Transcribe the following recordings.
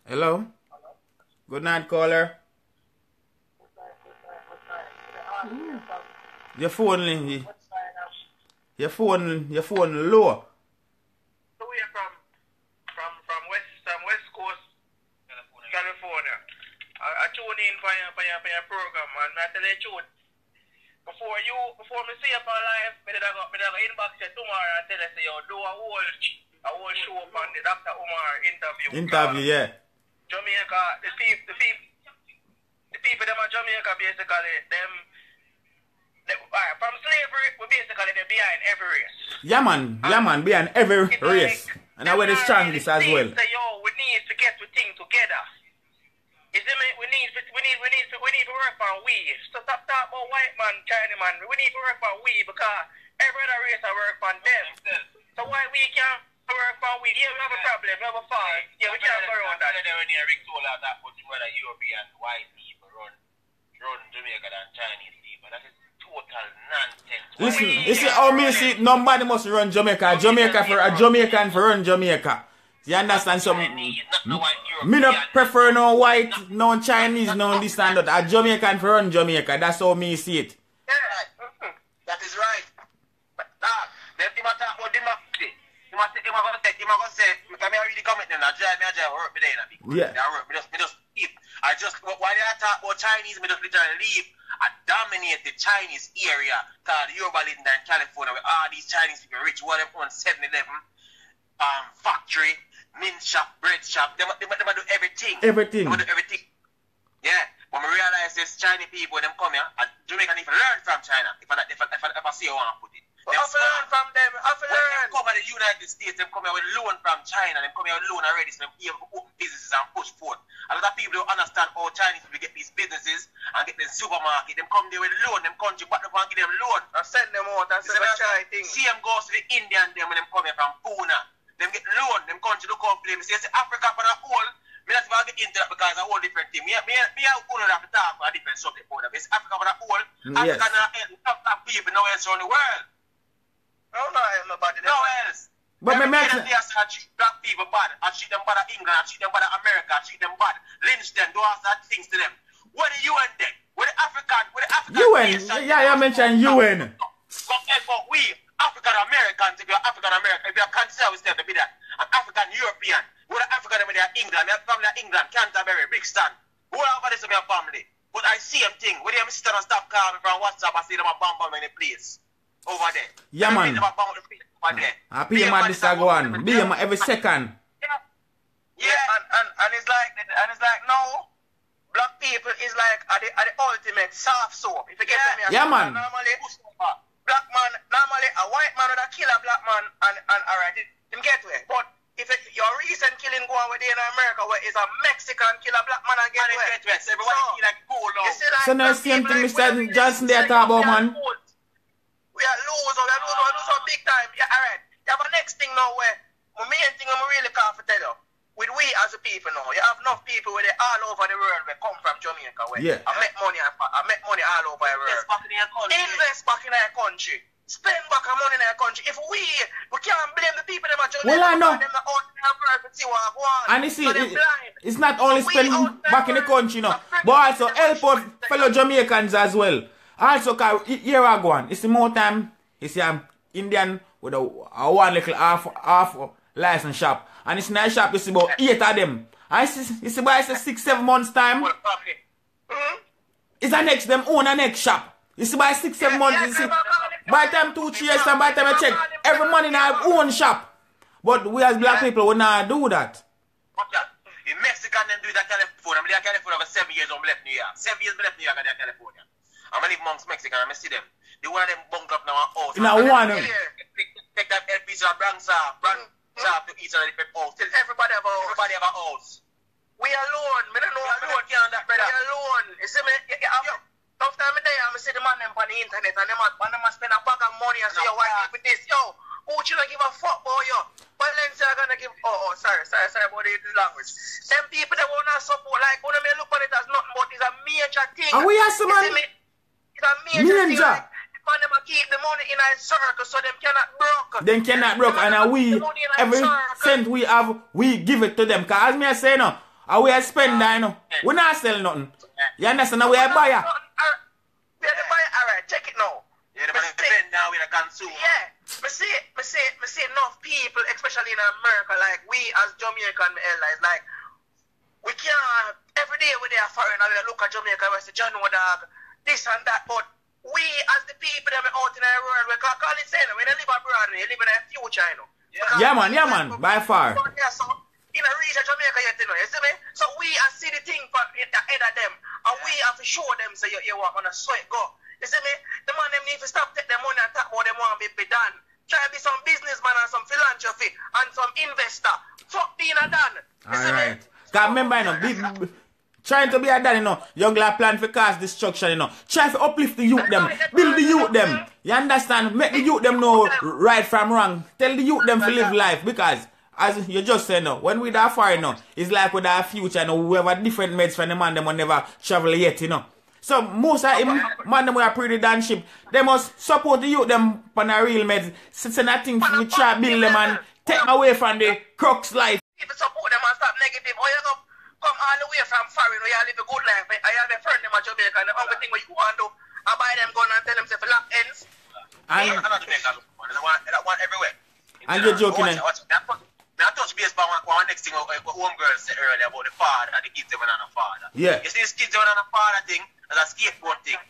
Hello? Good night, caller. Your phone low. From West Coast, California. I tune in for your program, man. I tell you the truth. Before me see you for live, I go inbox you tomorrow and tell you say you do a whole show on the Dr. Umar interview. Yeah. Jamaica, the people them in Jamaica basically them from slavery we basically they're behind every race. Yeah man, behind every race. And I wear the strongest as well. Say, yo, we need to get the thing together. You see me? We need to work on we. So stop talking about white man, Chinese man. We need to work on we because every other race I work on them. So why we can't work on we? Yeah, we have a problem, we have a fault. Yeah, we can't go around that. When you Rick told us that put whether European white people run Jamaica than Chinese people. That is total nonsense. Listen, you see how me see nobody must run Jamaica. Jamaica for a Jamaican for run Jamaica. You understand something? Me not prefer no white, no Chinese, no this and that. A Jamaican for run Jamaica. That's how me see it. Yeah, that is right. But them people talk about democracy. Him gonna say, because I really comment them. I drive work today. Yeah. Me just keep. While they talk about Chinese, me just literally leave. I dominate the Chinese area called Yoruba Land in California where all these Chinese people rich. What them own 7-Eleven, factory, mint shop, bread shop. They do everything. Everything. They do everything. Yeah. When I realize this Chinese people, them come here, Jamaica need to learn from China. If I see how I want to put it. I have to learn from them. I have to learn. When they come to the United States, they come here with loan from China. They come here with loan already, so they able to open businesses and push forward. A lot of people don't understand how Chinese people get these businesses and get the supermarket. Them come there with loan. Them country back up and give them loan. I send them out and say, try things. See them goes to the Indian them when them come here from Pune. Them get loan. Them country look out for them. Say Africa for the whole. Me not even get into that because it's a whole different thing. Me have have to talk about a different subject for them. It's Africa for the whole. Yes. Africa not top people nowhere else around the world. No, nobody. No else. But me make I treat black people bad. I treat them bad at England. I treat them bad at America. I treat them bad. Lynch them. Do all that things to them. What the UN then? What the African? UN. Yeah, you mentioned UN. But we African Americans, if you're African American, if you're considered ourselves to be that, an African European. What the African in England? Me have family in England, Canterbury, Brixton. Who over this of your family? But I see them thing. When they sit down and stop calling me from WhatsApp, I see them a bomb in the place. Over there. Yeah, man. I pay my this go on. Be every second. Yeah, and it's like no, black people is like are the ultimate soft soap. If you get me, yeah, man. Normally, black man, normally a white man would kill a black man, and alright, him get to it. But if your recent killing go on with in America, where is a Mexican kill a black man and get to it. So everybody feel like cool now. So now same thing Mr. Johnson there talk about, man. We are lose big time. Yeah, alright. You have a next thing now where the main thing I'm really confident tell you. With we as a people now, you have enough people where they all over the world where come from Jamaica where I make money all over the world. Invest back in our country. Spend back our money in our country. If we can't blame the people that are Jamaica. Well, I know. Them out in the world to see what I want. And you see, it's not only spend back in the country, no, but also help out fellow Jamaicans as well. Also, here I go on. It's more time. You see, I'm Indian with a one little half license shop. And it's nice shop, you see about 8 of them. And you see by 6-7 months time. It's the next, them own a next shop. You see by 6-7 months, you see. By the time 2-3 years time, by the time I check, every money in our own shop. But we as black people would not do that. In Mexico, them do that California. I'm in California for 7 years on left New York. 7 years left New York in California. I'm going to live amongst Mexican and I see them. They want them bunk up now our house. Now one of them. Take that LPs and Bronx to each other different house. Till everybody have a house. We alone. Me don't know alone. We alone. You see me? Tough time of day, I'm see the man them on the internet and them spend a bag of money and say, yo, why keep this? Yo, who should I give a fuck about you? Balenciaga gonna give sorry about the language. Them people that wanna support, like when they look at it as nothing but it's a major thing. And we have some man. It's a major thing. Like, man, them keep the money in a circle so them cannot broke. Them cannot broke, and we every cent we have, we give it to them. Cause as me I say no, And we are spender, you know. We not sell nothing. You understand? Now we are buyer. We are the buyer. Alright, check it now. Yeah, the spend now with a consumer. Yeah. Me see enough people, especially in America, like we as Jamaican allies, like we can't every day we are foreign and we look at Jamaica and we say, John, dog, this and that, but we as the people that are out in the world, we can't call it saying, we don't live abroad, we live in a future, you know. Yeah, man, by far. So, in a region of Jamaica yet, you know, you see me? So we are see the thing from the head of them, and we have to show them, say, you want to sweat go. You see me? The man, them need to stop take their money and talk about them want to be done. Try to be some businessman and some philanthropy and some investor. Fuck being a done. You see me? Because remember, you know, trying to be a dad, you know, young lad plan for cause destruction, you know. Try to uplift the youth them, build the youth them. You understand? Make the youth them know right from wrong. Tell the youth them to live life, because as you just said, no, when we that far, you know, it's like with our future, you know, we have a different mates from the man them will never travel yet, you know. So most of them, man them we are pretty damn ship. They must support the youth them on a real meds. Send a thing we try to build them and take them away from the crux life. People support them and stop negative. Or you go come all the way from foreign where you live a good life. I have a friend in Jamaica and the only thing what you want to do, I buy them gun and tell them to lock ends. I'm not Jamaica, that one everywhere. And you're joking, eh? I touch base about one next thing what homegirl said earlier about the father and the kids even on a father. Yeah. You see this kids even on a father thing, it's a skateboard thing.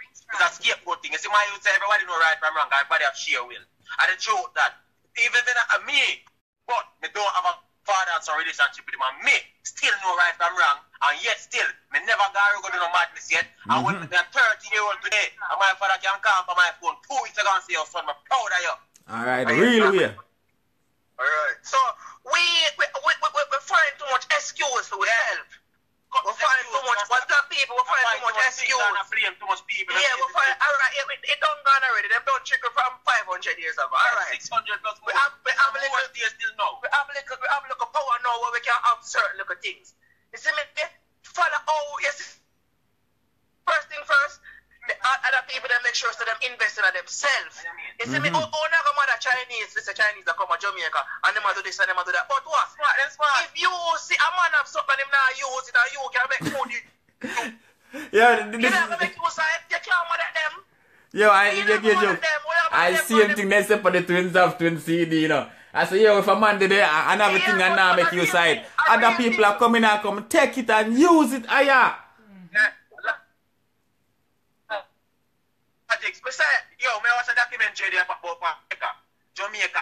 It's a skateboard thing. You see my youth say everybody know right from wrong, everybody have sheer will. And the truth that even when me, but me don't have a father and some relationship with him, and me still know right from wrong, and yet still, me never got to do no madness yet. And when me a 30-year-old today, and my father can call for my phone 2 weeks ago and say, oh son, I'm proud of you. Alright, real way. Alright. So we find too much excuse for ourselves. We find too much, what's that people, we find too much excuse. Too much people. Yeah, we find, alright, it done gone already. Them don't trickle from 500 years ago. Alright. 600 plus more. We have a little, still now. we have a little power now where we can have certain little things. You see me? Follow how, yes. First thing first, the other people that make sure so them invest in themselves. You see me? Oh, never mother Chinese, this is Chinese that come to Jamaica and them do this and them do that. But what? If you see a man have something them now use it and you can make food, Yeah, you never make use of it, you can't mother them. Yo, I see anything they say for the twins of twin CD, you know. I say, yo, if a man did it, and everything and now make use of it. Other people are coming and come, take it and use it, aya. Yo, me watch a documentary there about Jamaica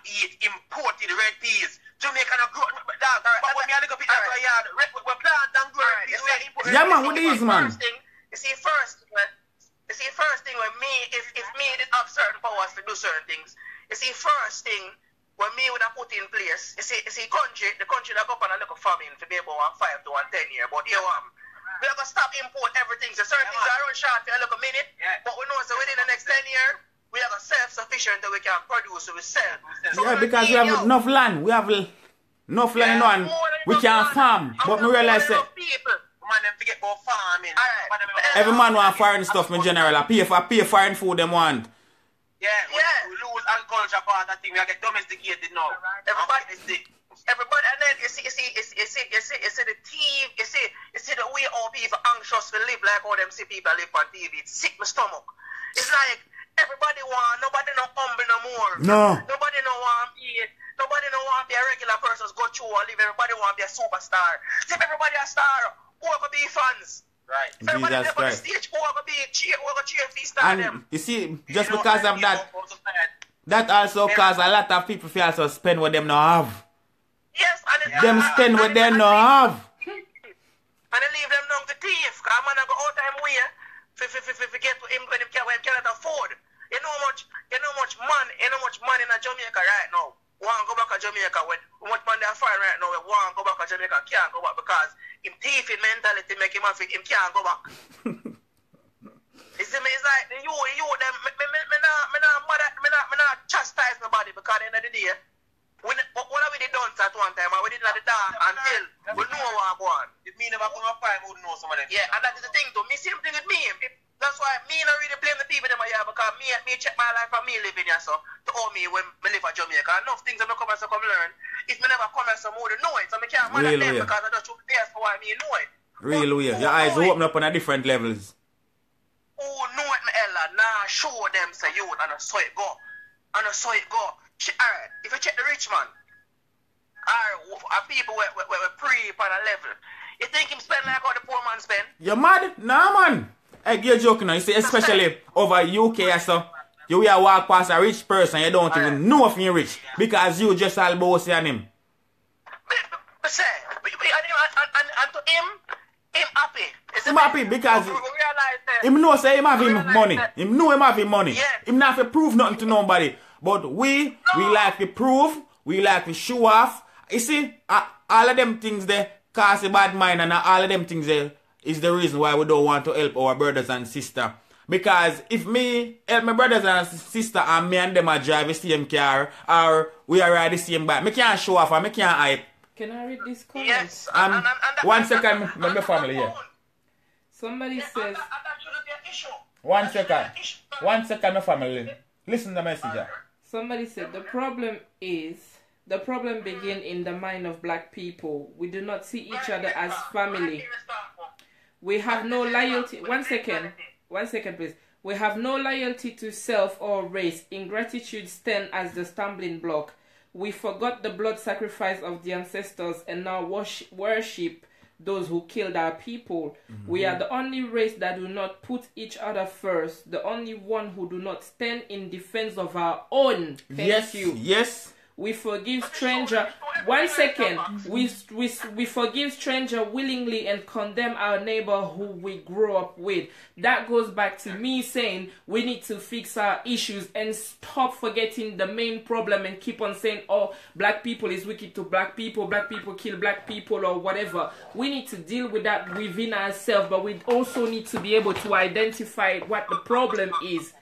eat imported red peas. Jamaica no grow dog. But when me a look up at our yard, we plant and grow red peas. We import. Yeah, man, what is man? You see, first thing when me, if me did have certain powers to do certain things, you see, first thing when me would have put in place, you see, the country that go up and look at famine for be about 5 to 10 years, but here we have to stop import everything. So certain things are run short for a little minute, but we know so within the next 10 years, we have a self-sufficient that we can produce, so we sell. So yeah, because we have enough land. We have enough land and we can farm. But we realize that every man want foreign stuff in general. I pay foreign food them want. Yeah, we lose agriculture part of thing. We get domesticated now. Everybody, and then you see the TV, you see the way all people anxious to live like all them see people live on TV. It's sick my stomach. It's like everybody want, nobody no humble no more. No. Nobody no want be a regular person go through and live. Everybody want be a superstar. If everybody a star, who are gonna be fans? Right. If everybody on the stage, who are gonna be cheer for star them? You see, just because of that also cause a lot of people feel also spend what them no have. Yes, and them spend what they no have. And they leave them down to thief. Because man go out time way to get to him when he cannot afford. You know much money in Jamaica right now. Want go back to Jamaica when much money they find right now. Want go back to Jamaica can't go back because him thieving mentality make him think him can't go back. You see me? It's like you them me not chastise nobody because at the end of the day. What have we done at one time? We did at the dark until we know what I'm going. If me never come up fire, we would know some of them. Yeah, and that is the thing too. Me same thing with me. That's why me not really blame the people in my yard because me check my life and me living here. So to owe me when I live in Jamaica. Enough things I come and come learn. If I never come and some more, know it. So I can't mad at them because I just should be there for why me know it. Real way. Your eyes open up on a different levels. Oh, know it, my Ella. Nah, show them say you and I saw it go. And I saw it go. Alright, if you check the rich man, people were pre on a level. You think him spend like how the poor man spend? You mad? Nah, man. Hey, you're joking now. You see, especially over UK or so, you will walk past a rich person, you don't even know if you're rich because you just all bossy on him. But say, and to him happy. Him happy because him know say him have him money. Him know him have him money. Yeah. Him not have to prove nothing to nobody. But we like to prove, we like to show off. You see, all of them things there cause a bad mind, and all of them things there is the reason why we don't want to help our brothers and sisters. Because if me help my brothers and sisters and me and them are drive the same car or we are ride the same bike, me can't show off and me can't hype. Can I read this comment? Yes. 1 second, my family here. Somebody says... And that shouldn't be an issue. 1 second. 1 second, my family. Listen to the message. Somebody said the problem begins in the mind of black people. We do not see each other as family. We have no loyalty. 1 second. 1 second, please. We have no loyalty to self or race. Ingratitude stands as the stumbling block. We forgot the blood sacrifice of the ancestors and now worship those who killed our people. We are the only race that do not put each other first. The only one who do not stand in defense of our own. Thank you. Yes. We forgive stranger. 1 second. We forgive stranger willingly and condemn our neighbor who we grew up with. That goes back to me saying we need to fix our issues and stop forgetting the main problem and keep on saying, oh, black people is wicked to black people kill black people or whatever. We need to deal with that within ourselves, but we also need to be able to identify what the problem is.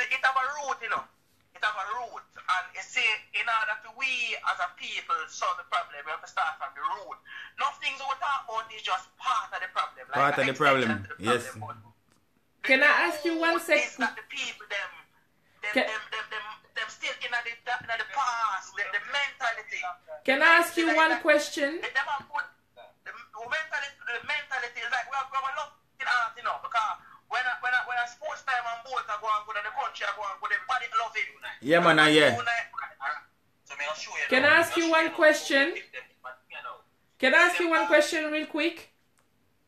It have a root, you know. It have a root. And you see, in order to we as a people solve the problem, we have to start from the root. Nothing we talk about is just part of the problem. Like part of the problem, yes. Can I ask you 1 second? It's that the people, them still in the past, the mentality. Can I ask you one question? The mentality is like, we have a lot in art, you know, because when a sports time and boat are going good and the country are going good, everybody love it. Yeah, man, yeah. Can I ask you one question? Can I ask you one question real quick?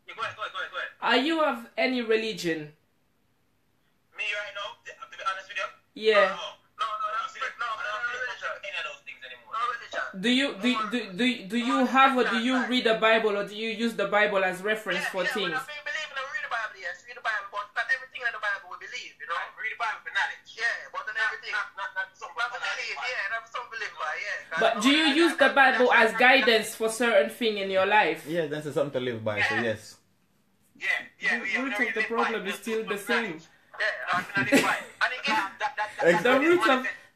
Yeah, go ahead. Are you of any religion? Me right now, to be honest with you? Yeah. No, any of those things anymore. Do you have or do you read the Bible or do you use the Bible as reference for things? Read the Bible, yes, read the Bible, but not everything in the Bible we believe, you know. Read the Bible for knowledge. Yeah, but not everything. Not some believe, yeah, not some believe by, yeah. But do you use the Bible as guidance for certain thing in your life? Yeah, that's something to live by, so yes. Yeah. The root of the problem is still the same.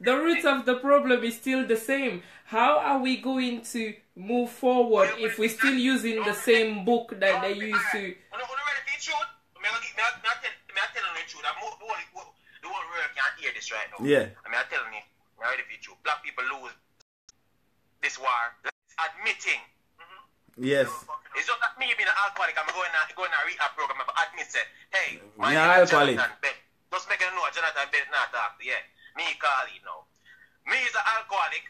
The root of the problem is still the same. How are we going to move forward if we're still using the same book that they used to? The whole world can't hear this right now. Yeah. I'm telling you, I'm ready for you. Black people lose this war. Admitting. Yes. It's just that me being an alcoholic, I'm going to a rehab program, but admit say, hey, my name is Jonathan Bennett. Just make it know Jonathan Bennett not talk to, yeah. Me call it now. Me is an alcoholic,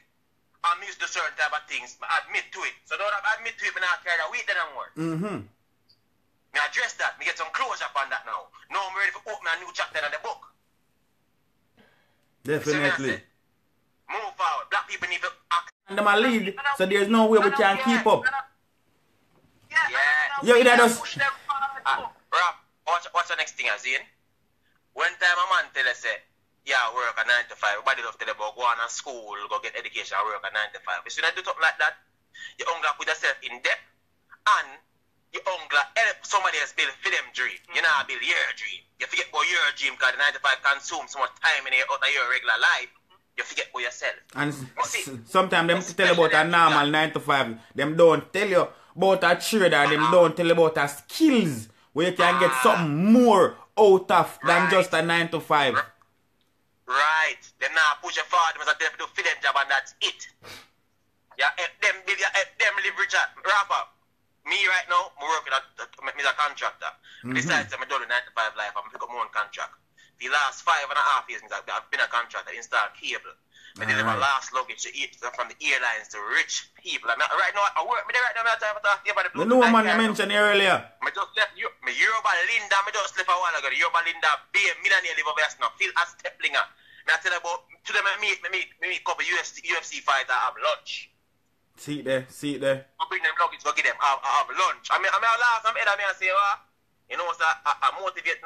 I'm used to certain type of things, but admit to it. So don't admit to it, but not carry a weight that I'm worth. Me address that, me get some closure upon that now. Now I'm ready for open a new chapter in the book. Definitely. Move forward. Black people need to act. And them a lead, so there's no way we can keep up. Yeah. Yo, that does. Rob, what's the next thing I seen? One time a man tell us, yeah, work at 9 to 5. Everybody love to tell about go on school, go get education, work at 9 to 5. But when I do something like that, you only put yourself in debt and you only help somebody else build for them dream. You know, build your dream. You forget about your dream because the 9 to 5 consume so much time in out of your regular life. You forget about yourself. And sometimes them tell about a normal 9 to 5. Them don't tell you about a trader, them don't tell you about a skills where you can get something more out of than just a 9 to 5. Right. Them now push a forward, must have to do for them job and that's it. Yeah, them live richer. Wrap up. Me right now, I'm working at me a contractor. Besides, I'm doing 9 to 5 life. I'm picking up my own contract. The last 5.5 years, I've been a contractor, install cable. I deliver last luggage from the airlines to rich people. Right now, I work right now. I'm talking about the blue. You know, man, you mentioned earlier. I just left Yoruba Linda. I just left a while ago. Yoruba Linda, be a millionaire live over here now. Feel as Steplinger. I tell you about to them. I meet a couple UFC fighters. I have lunch. See it there. I bring them luggage, go get them. I have lunch. I laugh. I'm head of me and say, you know, so I motivate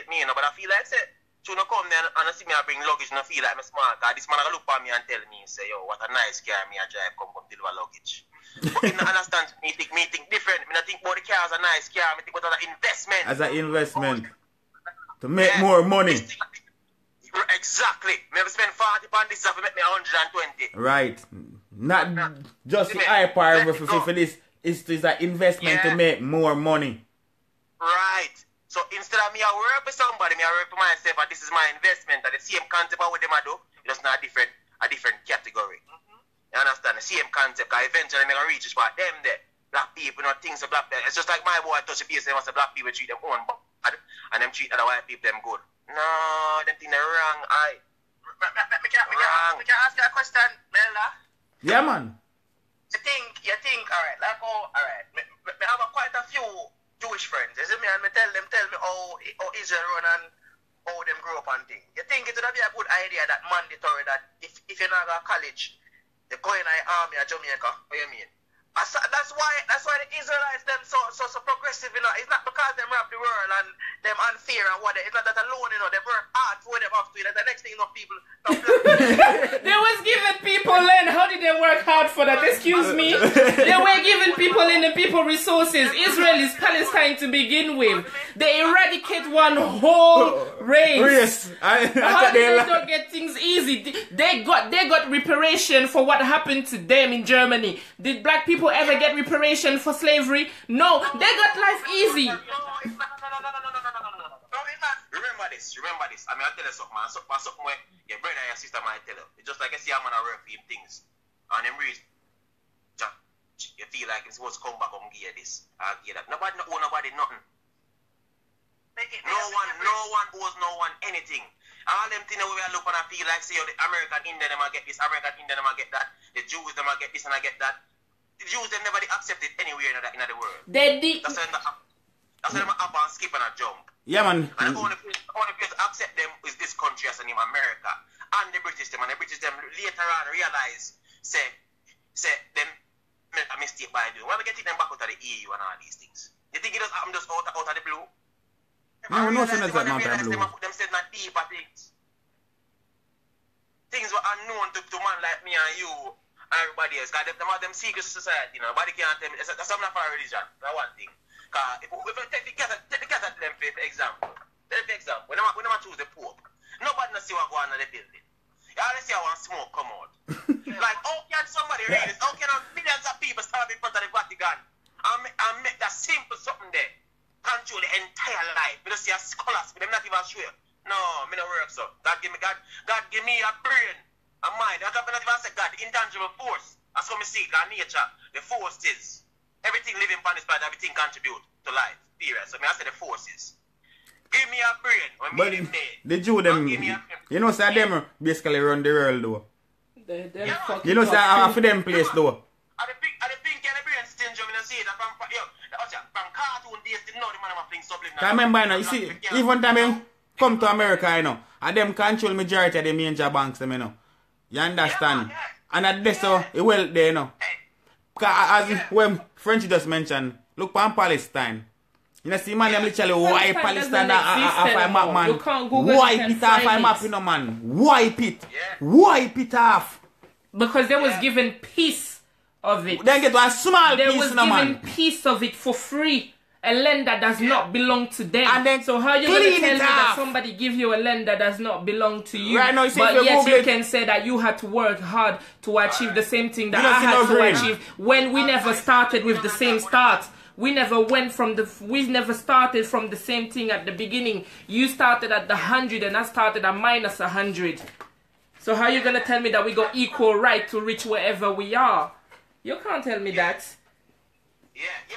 me, you know, but I feel like say. So no come there and I see me I bring luggage and I feel like I'm smart. This man I look at me and tell me, say, yo, what a nice car me I drive, come deliver luggage. But you don't understand, me think different. I think about the car as a nice car, I think about an investment. As an investment. To make more money. Exactly. Maybe spend 40 pounds this stuff to make me 120. Right. Not just the high power for this. It's an investment to make more money. Right. So instead of me I work for somebody, me I work for myself, and this is my investment. And the same concept of what them I do, it's just not a different category. You understand? The same concept, because eventually I'm going to reach this part. Them there, black people, you know, things of black people. It's just like my boy touch a piece, they must say black people treat them own bad, and them treat other white people them good. No, them think they're wrong. Me can ask you a question, Bella? Yeah, man. You think, alright, like alright, me have quite a few Jewish friends, you see me, and me tell me how Israel run and how them grow up and things. You think it would be a good idea that mandatory that if you're not going to college, you go in the army at Jamaica, what you mean? That's why the Israelites them so progressive, you know. It's not because them rap the world and them unfair and what. It's not that alone, you know. They work hard for them up to it. That's the next thing, you know, people. They was giving people land. How did they work hard for that? Excuse me. They were giving people in the people resources. Israel is Palestine to begin with. They eradicate one whole race. How did they not get things easy? They got reparation for what happened to them in Germany. Did black people ever get reparation for slavery? No, they got life easy. No. Remember this. I mean, I'll tell you something, man. Something where your brother and your sister might tell you. It's just like I see a man work for him things. And them reason, you feel like it's supposed to come back and give you this. I'll give you that. Nobody owe nobody nothing. No one owes no one anything. All them things where I look and I feel like, say, the American Indian, them I get this, American Indian, them I get that. The Jews, them I get this and I get that. The Jews, them never accepted anywhere in the world. They did. That's why them up and skip and a jump. Yeah, man. And the only place to accept them is this country as a name, America. And the British, them later on realize, say them make a mistake by doing. Why we getting them back out of the EU and all these things? You think it does happen just out of the blue? No, sense that not blue. Them said not deeper things. Things were unknown to man like me and you. Everybody else, because them secret society, you know, nobody can't tell me. That's something for a religion. That's one thing. Because if we take the cat at them for example, when I choose the Pope, nobody knows what going on in the building. You always see one smoke come out. Like, how can somebody read this? How can millions of people stand in front of the Vatican and make that simple something there control the entire life? We don't see a scholars, but them not even sure. No, me no work so. God give me a brain. A mind, I don't even say God, intangible force. That's what we see, God, nature. The forces. Everything living on this planet, everything contribute to life. Period. So I say the forces. Give me a brain. But the Jew them, you know, say them basically run the world though. You know, say for them place though. I the pink and the brain stingy, I see that from cartoon days, they know the man of things subliminal. I remember, you know, you see, even time I come to America, you know, and them control majority of the major banks, them, you know. You understand? And at this, so, it well there, you know. Because as when French just mentioned, look on Palestine. You know, see, man, them literally wipe Palestine off a map, man. Wipe it off a map, you know, man. Wipe it. Wipe it off. Because they was given piece of it. Then get a small piece, you know, man. They was given piece of it for free. A land that does not belong to them. And then so how you going to tell me that off. somebody give you a land that does not belong to you? Right now, you see, but if yet Google you can say that you had to work hard to achieve the same thing that You don't I see had no to green. achieve when we never started with the same start. We never started from the same thing at the beginning. You started at the 100 and I started at minus 100. So how you gonna tell me that we got equal right to reach wherever we are? You can't tell me that.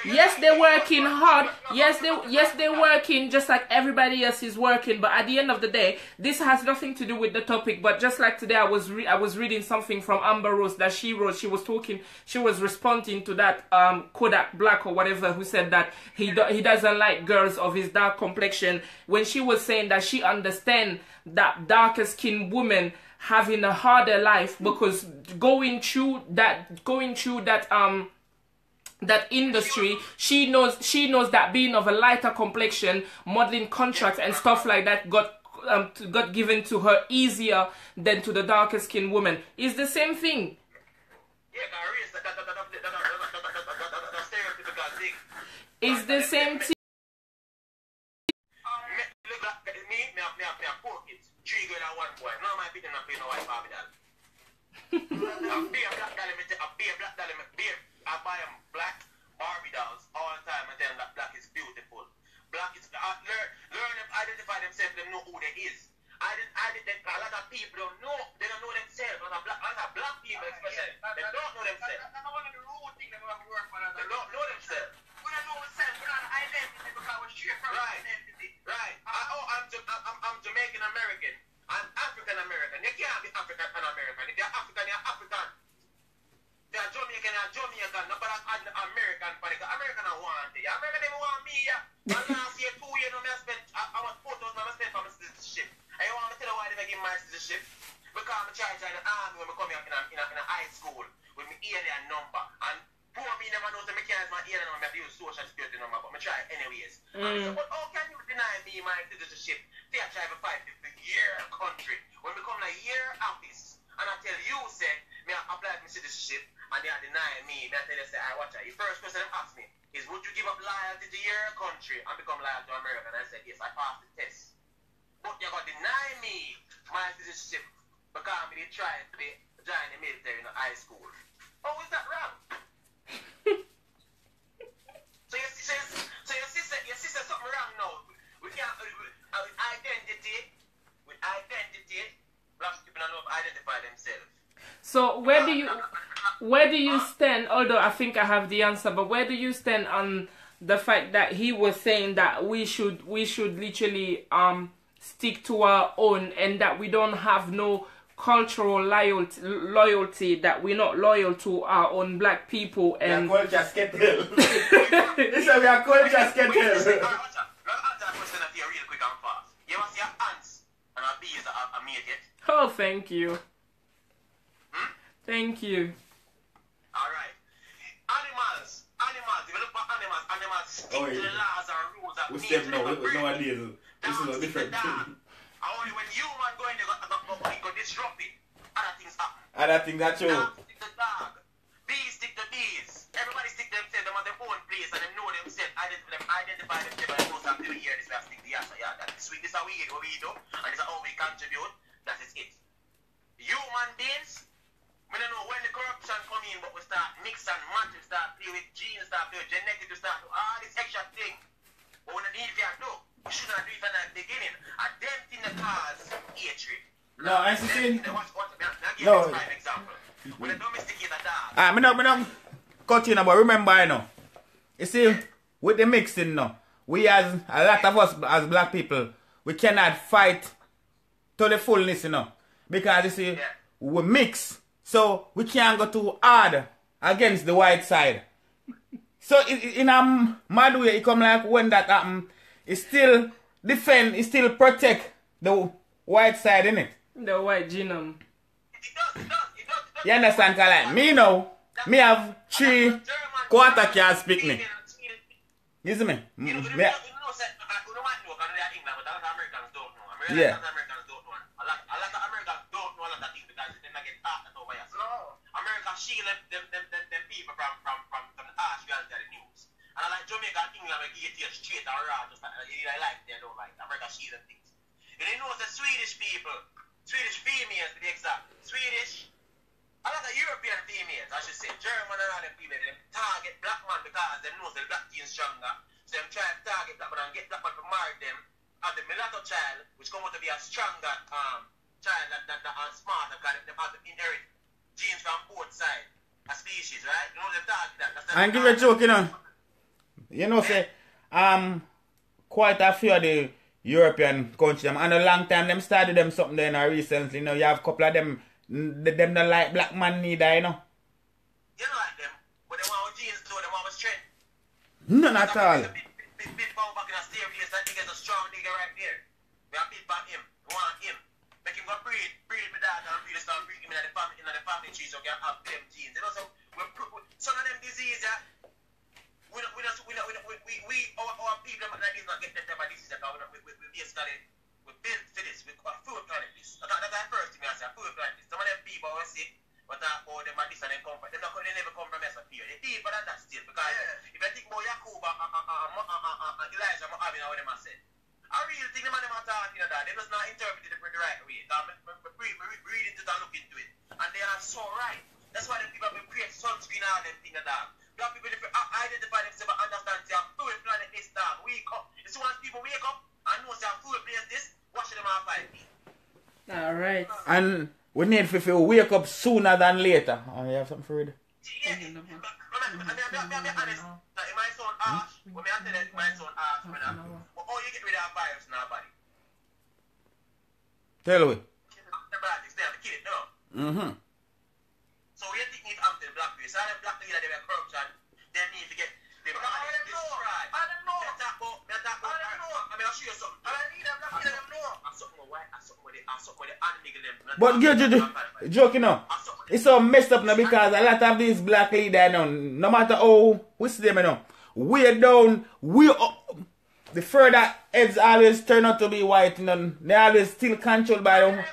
Yes, they're working hard. Yes, they're working just like everybody else is working. But at the end of the day, this has nothing to do with the topic. But just like today, I was reading something from Amber Rose that she wrote. She was responding to that Kodak Black or whatever, who said that he doesn't like girls of his dark complexion. When she was saying that she understands that darker skinned women having a harder life because going through that industry, she knows that being of a lighter complexion, modeling contracts and stuff like that got given to her easier than to the darker skinned woman. It's the same thing. It's the same thing. I buy them black Barbie dolls all the time and tell them that black is beautiful. Black is learn them, identify themselves, them know who they is. A lot of people don't know, they don't know themselves. A lot of black people especially, they don't know themselves. That's one of the rude things that we have to work on. They don't know themselves. We don't know ourselves, we don't have identity because we're straight from identity. Right. I'm Jamaican American. I'm African American. You can't be African and American. If you're African, you're African. They're Jamaican, nobody had American, but American I want it. American they want me, yeah. And last year, 2 years, I was 4,000 I spent for my citizenship. And you want me to tell you why they give me my citizenship? Because I'm charged in the army when I come here in a high school with my alien number. And poor me never knows that I can't use my alien number, I use social security number, but I try anyways. And so, but how can you deny me my citizenship? They are trying to fight for year country. When we come to a year office, and I tell you, say, me apply for my citizenship, and they are denying me. I tell you, say, I watch it. The first question they ask me is, would you give up loyalty to your country and become loyal to America? And I said, yes, I passed the test. But you're going to deny me my citizenship because I'm going to try to join the military in high school. Oh, is that wrong? So your sister something wrong now. We can't, with identity, black people don't know how to identify themselves. So where do you stand, although I think I have the answer, but where do you stand on the fact that he was saying that we should literally stick to our own and that we don't have no cultural loyalty, that we're not loyal to our own black people and we are culture skettle. Listen, we are culture skettle. I'll answer that question of you real quick and fast. You ever see your ants and our bees are made yet? Oh, thank you. Thank you. Alright. Animals. If you look at animals stick to the laws and rules that we nature step now, nowadays. This is a different thing. Only when human go in there, go disrupt it. Other things happen. Other things are true. Dog stick to dog. Bees stick to bees. Everybody stick to themselves. Them at their own place and they know themselves. Identify themselves. And most of them hear this. We have to stick the answer. Yeah, that's sweet. This is how we do. And this is how we contribute. That is it. Human beings, we don't know when the corruption come in, but we start mix and match, we start play with genes, start play with genetics, we start do all this extra thing. But we don't need to do. We should not do it from the beginning. And them thing that cause hatred. No, I see. No. Five example. When they domesticate a dog. Me not cut you now, but remember, you know. You see, with the mixing now, we as a lot of us as black people, we cannot fight to the fullness, you know. Because you see, we mix. So we can't go too hard against the white side. So in a mad way, it come like when that happen, it still defend, it still protect the white side, innit? The white genome. It does. You understand, Kala? Me now, me have 3 quarter can speak me. You see me? Yeah. America shield them people from the harsh reality of the news. And I like Jamaica Jamaica and England will get you straight and raw, just like they don't like America cheese and things. And they know the Swedish people, Swedish females to be exact, Swedish, a lot of European females, I should say, German and all them females, them target black man because they know the black teen stronger. So them try to target black man and get black man to marry them. And the mulatto child, which come out to be a stronger child that are smarter because they have to inherit genes from both sides, a species, right? You know them target that. And give a joke, you know. You know, say, quite a few of the European countries, and a long time them started them something there now recently, you know, you have a couple of them don't like black man neither, you know. You don't like them, but they want genes too, they want strength. None at all. Big bang back in a staircase, that nigga's a strong nigga right there. We have big back him, we want him. Make him go breed my dad and breed start breeding him in the family tree so we can have them genes. You know, so some of them diseases, yeah, our people like this not get them type of disease because we basically we built for this, we food planet this. That's the first thing I say, food planet this. Some of them people are sick, but about them and this and them come from, they never come from Mesopotamia. They're deeper than that still because if I think about Jacob and Elijah Mohammed and what them I said, I really think them and them are talking about that. They just not interpreted it the right way. We read into it and look into it. And they are so right. That's why the people will create sunscreen and all them things like that. Black people identify themselves and understand they are food planet this time. Wake up. As soon as people wake up and know they are food place this, watch them on 5 feet. Alright. And we need to wake up sooner than later. Oh, you have something for it? Yeah. I mean, honest. It might sound harsh. When I tell you it might sound harsh. But how you get rid of virus in our body? Tell me. Antibiotics, they have to kill it, no? Mm-hmm. So we think it's after the black race. All them black people that they were corruption, they need to get them destroyed. I don't know. I mean, I'll show you something. I don't need them black people, them know. I'm something white, I'm something with the unmiggle them. But joke, you know, it's so messed up now because a lot of these black leaders, you know, no matter how we see them, you know, we're down, we're up. The further heads always turn out to be white, you know, they always still controlled by them.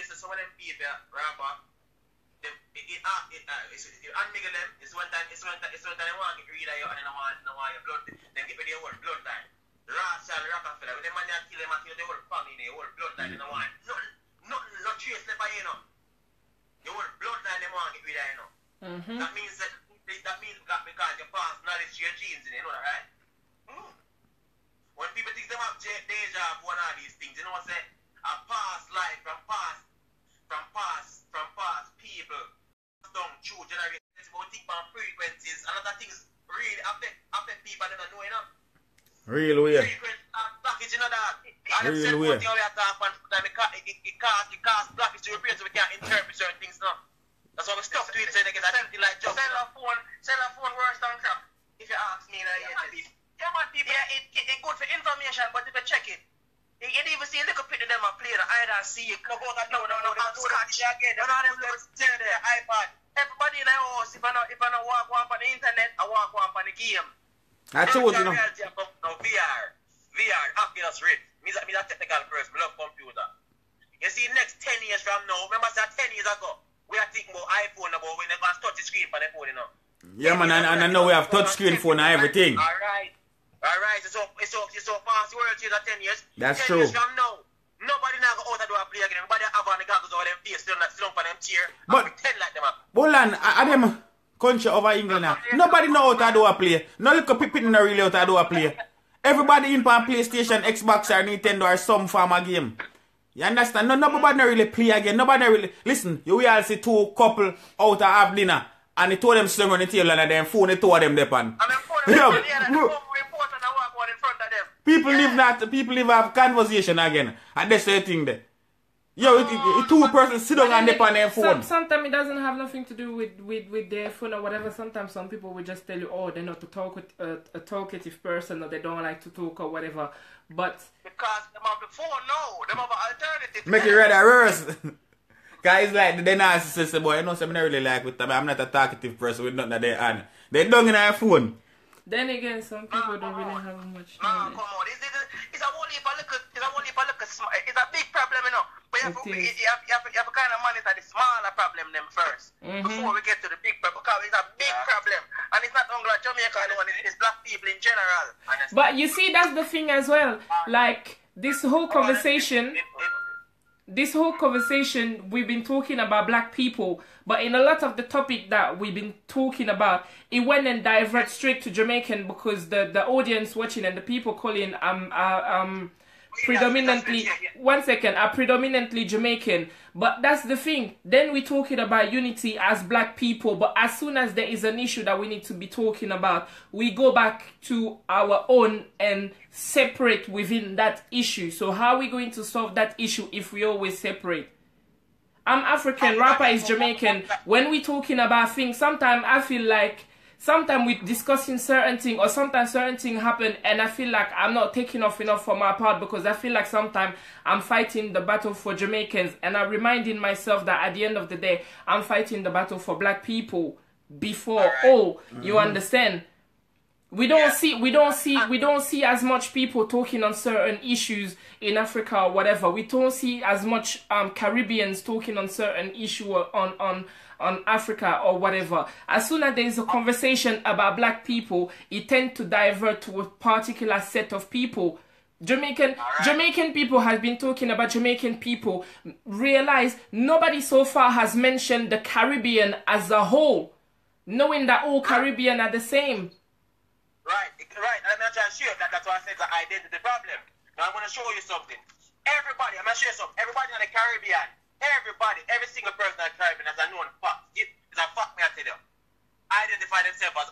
Some of them people, rapper, unmiggle them, it's one time they want to get rid of you and they want your blood, then get rid of your whole bloodline. Russell, Rockefeller, when them man kill them and kill the whole family, the whole bloodline, they don't want nothing, no trace left for you, know. The whole bloodline they want to get rid of you, know. Mm-hmm. That means because you pass knowledge to your genes, you know that, right? When people think they have deja vu and all these things, you know what I'm saying? A past life from past people down through generations, about think about frequencies, and other things really affect people that don't know, you know. Real weird. Blockage, you know that. Real weird. It causes blockage to your brain so we can't interpret certain things now. That's why we stop to it so they get anything like jokes. Sell a phone worse than crap. If you ask me, it's good for information, but if you check it, you even see a little bit of them are playing, I don't see it. No, scratch again. None of them just tell their iPad. Everybody in the house, if I don't walk on the internet, I walk on the game. That's what you know. VR, Oculus Rift. Me a technical person, I love computer. You see, next 10 years from now, remember that 10 years ago, we are thinking about iPhone, about when they're going to touch the screen for the phone, you know. Yeah, man, and I know we have touch screen phone and everything. Alright, it's so fast, world change at 10 years. That's 10 true. years from now, nobody now go out and do a play again. Everybody have on the goggles over them face, still on them chair, and pretend like them up. But land, I them country over England now. Nobody know how to do a play. No little people know really how to do a play. Everybody in on PlayStation, Xbox or Nintendo or some form of game. You understand? Nobody really play again. Nobody really... Listen, you will all see two couple out to have dinner and they told them sitting on the table and then phone the two of them depend. People live have conversation again. And that's the thing there. Yo, two persons sit down and dip on their phone. Sometimes it doesn't have nothing to do with their phone or whatever. Sometimes some people will just tell you, oh, they're not a talkative person or they don't like to talk or whatever. But because them have the phone, no. Them have an alternative. Make it rather worse. Guys like the narcissist boy, you know, I'm not really like with them. I'm not a talkative person with nothing that they hand. They don't in their phone. Then again, some people don't really have much knowledge. Come on. It's a big problem, you know. But you have to kind of monitor the smaller problem them first. Before we get to the big problem. Because it's a big problem. Jamaica alone, it's black people in general. But you see, that's the thing as well. Like, this whole conversation, we've been talking about black people, but in a lot of the topic that we've been talking about, it went and divert straight to Jamaican because the audience watching and the people calling predominantly, are predominantly Jamaican. But that's the thing. Then we're talking about unity as black people, but as soon as there is an issue that we need to be talking about, we go back to our own and separate within that issue. So how are we going to solve that issue if we always separate? I'm African, rapper is Jamaican. When we're talking about things, sometimes I feel like sometimes we're discussing certain thing, or sometimes certain thing happen, and I feel like I'm not taking off enough for my part because I feel like sometimes I'm fighting the battle for Jamaicans, and I'm reminding myself that at the end of the day, I'm fighting the battle for black people before all. You understand? We don't see as much people talking on certain issues in Africa or whatever. We don't see as much Caribbeans talking on certain issue on Africa or whatever. As soon as there is a conversation about black people, it tends to divert to a particular set of people. Jamaican people have been talking about Jamaican people. Realize nobody so far has mentioned the Caribbean as a whole, knowing that all Caribbean are the same. Right. And I'm not trying to show you that. That's why I said the identity problem. Now I'm going to show you something. Everybody, I'm going to show you something. Everybody in the Caribbean, every single person in the Caribbean has a known fact. It's a fact, me I tell you. Identify themselves as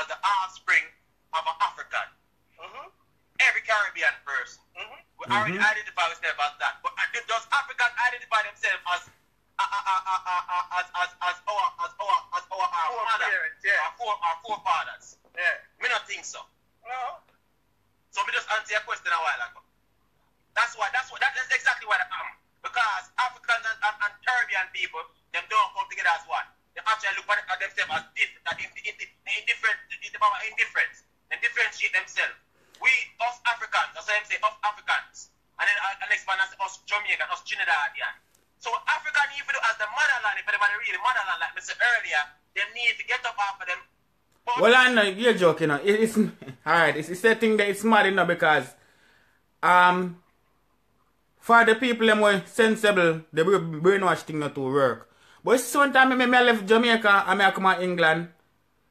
the offspring of an African. Every Caribbean person. We already identify themselves as that. But does African identify themselves as our forefathers? Yeah. Me not think so. No. So me just answer your question a while ago. That's exactly what I am. Because African and Caribbean people, them don't come together as one. They actually look at themselves as indifference. They differentiate themselves. We, us Africans, that's why I say us Africans. And then next man I say us Jamaican, us Trinidadian. So African, even as the motherland, if anybody really motherland, like I said earlier, they need to get up after them. But well, I know you're joking. It's alright. It's a thing that it's mad, because for the people them were sensible, the brainwash thing not to work. But sometimes I left Jamaica and I come to England.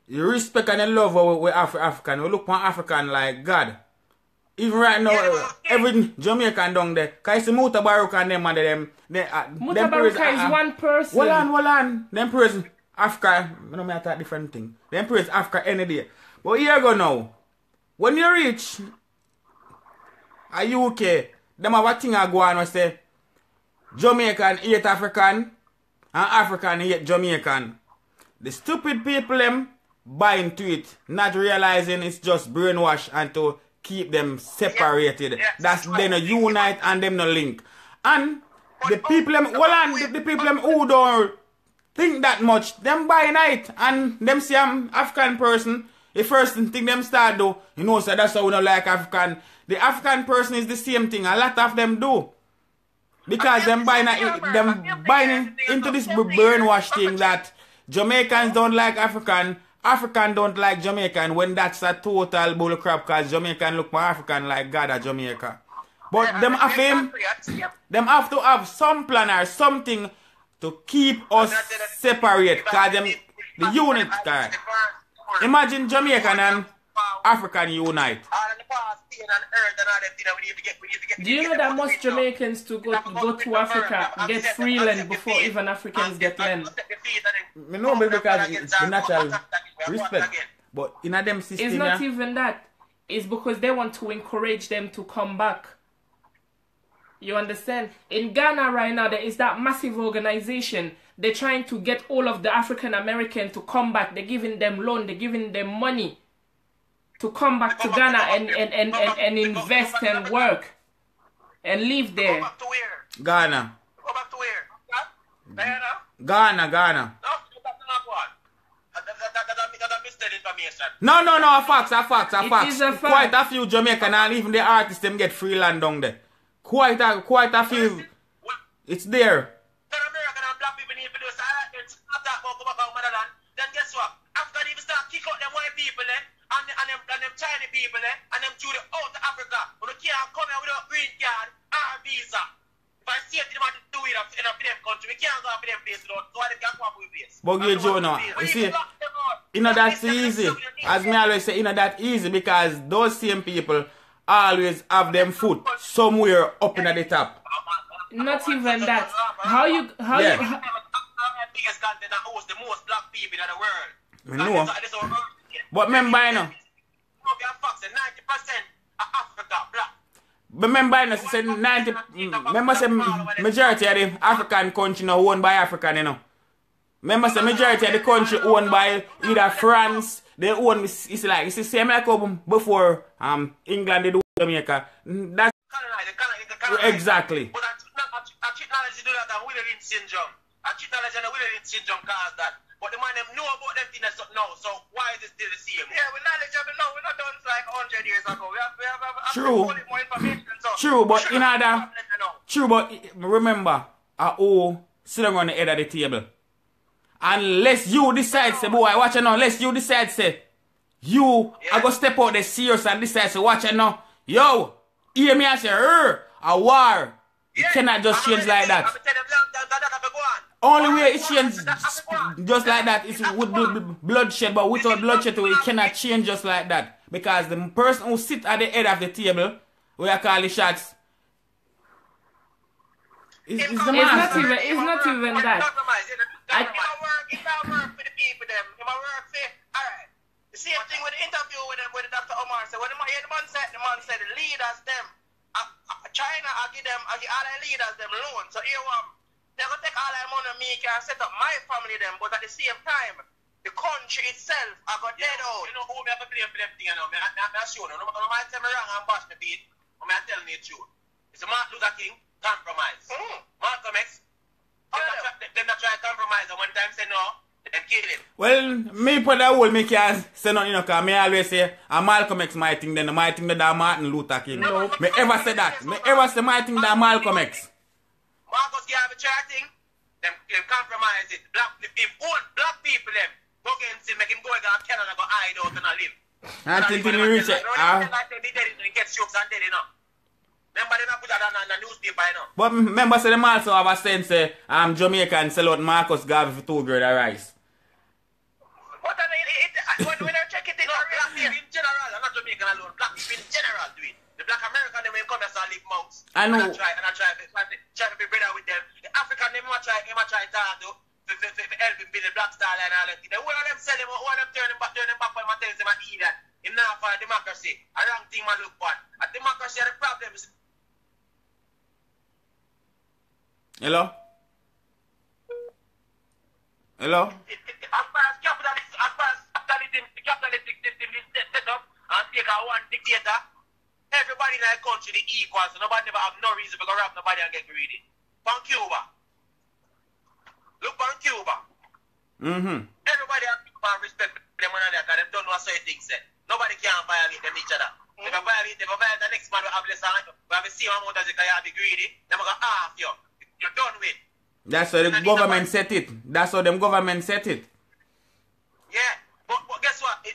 You respect and you love we African. We look on African like God. Even right now, every Jamaican down there, because it's Mutabaruka and them and them. Mutabaruka is one person. Hold on. Them praise Africa, I don't matter different thing. Them praise Africa any day. But here you go now. When you reach a UK, them have a thing I go on and say, Jamaican hate African, and African hate Jamaican. The stupid people them buy into it, not realizing it's just brainwash and to keep them separated. That's them no unite and them no link. And the people them, the people them who don't think that much, them buy night and them see I'm African person. The first thing them start do, so that's how we don't like African. The African person is the same thing. A lot of them do. Because them buying into this brainwash thing that Jamaicans don't like African, African don't like Jamaican, when that's a total bullcrap, because Jamaican look more African like God at Jamaica. But them have to have some plan or something to keep us separate, because them the unit guy. Imagine Jamaican and African unite. Do you know that most Jamaicans to go to Africa get free land before even Africans get land? I know, because it's the natural respect. But in a them system, it's not even that. It's because they want to encourage them to come back. You understand? In Ghana right now, there is that massive organization. They're trying to get all of the African Americans to come back. They're giving them loan. They're giving them money to come back to Ghana and invest and work and live there. Go back to where? Ghana. Go back to where? Ghana. No, facts. It is a fact. Quite a few Jamaican and even the artists them get free land down there. Quite a few. It's there. American and black people need to do so. It's not that about go back on motherland. Then guess But you Joe now, you see, you know that's easy. As me always say, you know that easy because those same people always have them foot somewhere up in the top. Not even that. How you biggest country that hosts the most black people in the world. I know. But remember, you know. 90% of Africa black. But remember, you know, say 90. Remember, say majority of the African country now owned by African, you know. Remember, say majority of the country owned by either France. They own. It's like it's the same like before England did Jamaica. That's exactly. But I treat knowledge to do that and William syndrome. I treat knowledge and William syndrome cause that. But the man them know about them things now. So why is it still the same? Yeah, with knowledge of it now, we're not done like 100 years ago. We have true. More information. So true, but in other. True, but remember, I sit down on the head of the table. Unless you decide, say, boy, watch it now. Unless you decide, say, you are going to step out there serious and decide, say, watch it now. Yo, hear me and say, a war. You cannot just change like that. Only way it changes just like that is with bloodshed, but without bloodshed, it cannot change just like that. Because the person who sit at the head of the table, we are calling shots, is the master. It's not even that. If I work for the people, them. If I work for, alright. The same thing with the interview with them, with Dr. Omar said. When the man said the leaders, them. China, I give all the leaders, them loan. So here, they're going to take all that money and me can set up my family, them. But at the same time, the country itself, I got dead out. You know who me have to blame for them thing, you know? I'm sure, no matter tell me wrong and bash me beat, I'm telling you the truth. It's a Martin Luther King compromise. Malcolm X. Them not try to compromise and one time say no, them kill him. Well, me put that whole me can't say nothing, you know, because me always say, Malcolm X my thing, then my thing that Martin Luther King. No. Me ever say that. Me ever say my thing that Malcolm X. Marcus Garvey thing, them compromise it. If all black people them go against him, make him go against Canada, go hide out and live. Until he reach it. Get strokes and dead, you know. Remember they not put that on the newspaper, you know. But remember, say them also have a sense, Jamaica and sell out Marcus Garvey for 2 grade of rice. What are they, when I check it, no, black people in general, not Jamaican alone, black people in general do it. The black American, they will come here and live months. I know. And I try to be brother with them. The African, they might try to help him build the black style and all that. The whole of them sell him, all of them turn him back when I tell him I eat that. Him now for democracy. A wrong thing man look for. A democracy are the problems. Hello? Hello? As far as capitalistic system is set up and take a one dictator, everybody in the country is equal, so nobody never have no reason to go rob nobody and get greedy. From Cuba. Look on Cuba. Everybody have respect them and that, because they don't know what certain things say. Nobody can violate them each other. If I violate the next man will have less on, we have the same amount as you can be greedy, they're going to half you. You're done with. That's how the government set it. That's how them government set it. Yeah, but guess what? It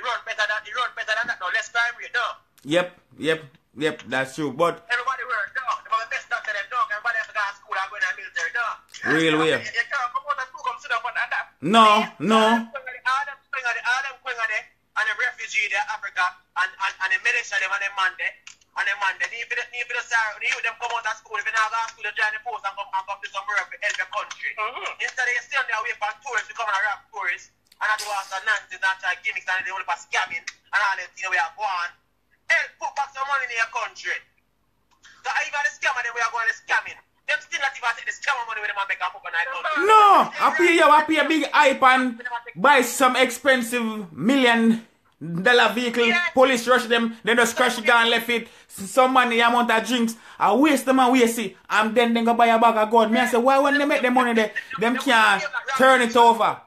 run better than that. No, less crime rate, no. Yep, that's true. But everybody work, no. The best doctor them, no. Everybody has to go to school and go in the military, no. Real way. You can't come out of school, come sit up on that. No. All them and the refugee there, Africa, and the militia them and the man there. And them man, they need to sorry, them come out of school, if they not go to school, they join the post and come to some work to help the country. Instead of staying there away from tourists, they come and rob tourists, and I do all some nonsense and try gimmicks and they only for scamming, and all them things we are going. Help put back some money in your country. So even the scammer, then we are going to scamming. Them still not even take the scammer money with them and make a book on our country. no, I pay a big hype and buy some expensive $1 million vehicle, police rush them, then just crash it down, left it, some money amount of drinks, I waste them and waste it, and then they go buy a bag of gold. Me I say, why when they make the money there, them can't turn it over.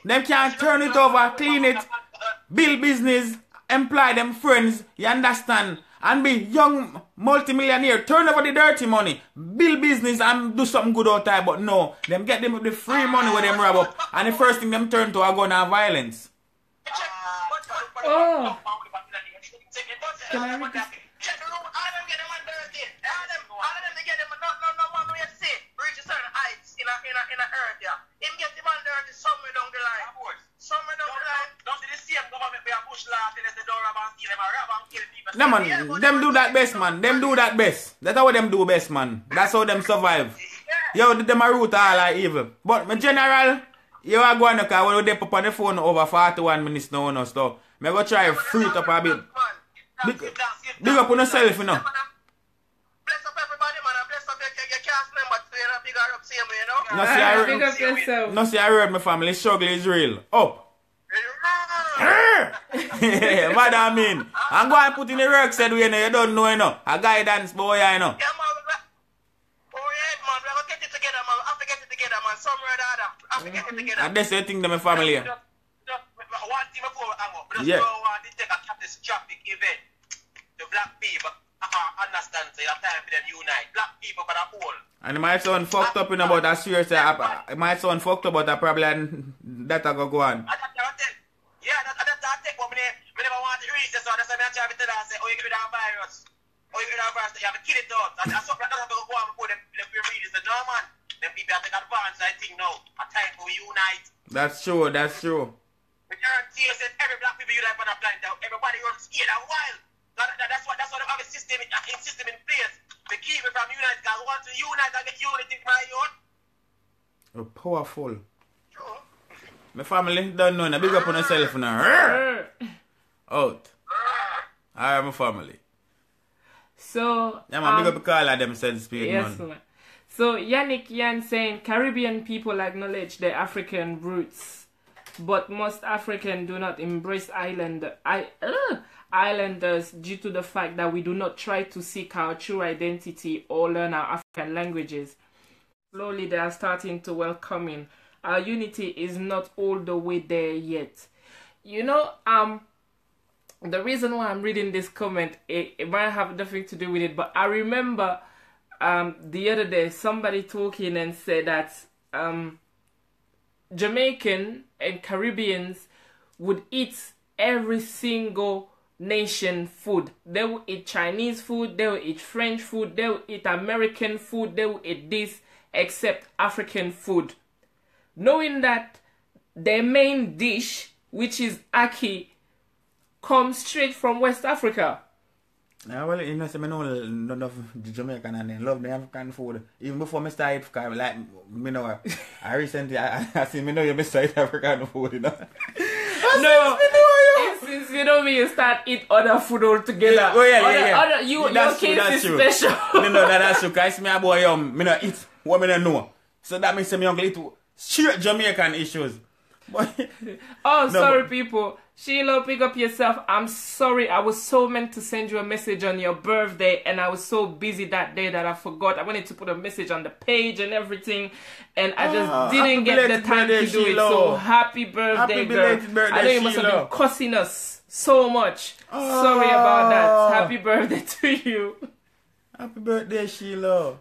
Them can't turn it over, clean it, build business, employ them friends, you understand? And be young multi-millionaire, turn over the dirty money, build business and do something good out there, but no, them get them the free money where them rob up, and the first thing them turn to a gun and violence. Oh. Can I read this? Yeah, man. Them do that best, man. Them do that best. That's how them do best, man. That's how them survive. Yo, them a root all are evil. But my general, you are going to call when they pop on the phone over 41 minutes now, no stuff. Me go try free it up a bit. Big up on yourself, you know. Bless up everybody, man. And bless up your cast members. So you know, big up same way, you know. Big up yourself. No, see, I heard my family struggle is real. Up. What I mean? I'm going to put in the work said we, you know, you don't know, you know. A guidance boy, you know. Yeah, man. Oh, yeah, man. We're going to get it together, man. We have to get it together, man. Somewhere or the other. We have to get it together. And that's the thing to my family. One thing before we hang up, but Yeah. just want to take a catastrophic event. The black people understand so it's time for them unite. Black people but a whole. And it might sound fucked up in about that serious. It might sound fucked up, but I probably that I go on. Yeah, that's I take what me never want to reach this, so that's why I try to tell her, say, oh, you give me that virus. Oh, you give me that virus, you have to kill it out. And that's something that go on before them read this. No, man. Them people have to take advance, I think now. A time for we unite. That's true, that's true. We guarantee you that every black people unite on a planet, everybody runs scared and wild. That's why they have a system in place. They keep it from unite, because we want to unite and get unity for my youth. Oh, powerful. Sure. My family don't know. Now big up on yourself now. Out. Alright, my family. So Yeah, man, big up because of them said speak, yes, man. man. So Yannick Yan saying Caribbean people acknowledge their African roots, but most African do not embrace islanders due to the fact that we do not try to seek our true identity or learn our African languages. Slowly they are starting to welcome in. Our unity is not all the way there yet. You know, the reason why I'm reading this comment, it might have nothing to do with it, but I remember the other day somebody talking and said that Jamaican and Caribbeans would eat every single nation food. They will eat Chinese food, they will eat French food, they will eat American food, they will eat this except African food. Knowing that their main dish, which is ackee, comes straight from West Africa. Yeah, well, you know, I know none of the Jamaican and they love the African food. Even before I started, like, you know, I recently, I see, you know, you start African food, you know. No, since you know me, you start eat other food altogether. Yeah, oh, yeah. Other, your case is special. You know, that's true, because me a boy, me not eat what me don't know. So that means me uncle eat straight Jamaican issues. Oh, no, sorry, people. Sheila, pick up yourself. I'm sorry. I was so meant to send you a message on your birthday, and I was so busy that day that I forgot. I wanted to put a message on the page and everything, and I just didn't get the time to do it. So happy birthday, girl. I know you must have been cussing us so much. Sorry about that. Happy birthday to you. Happy birthday, Sheila.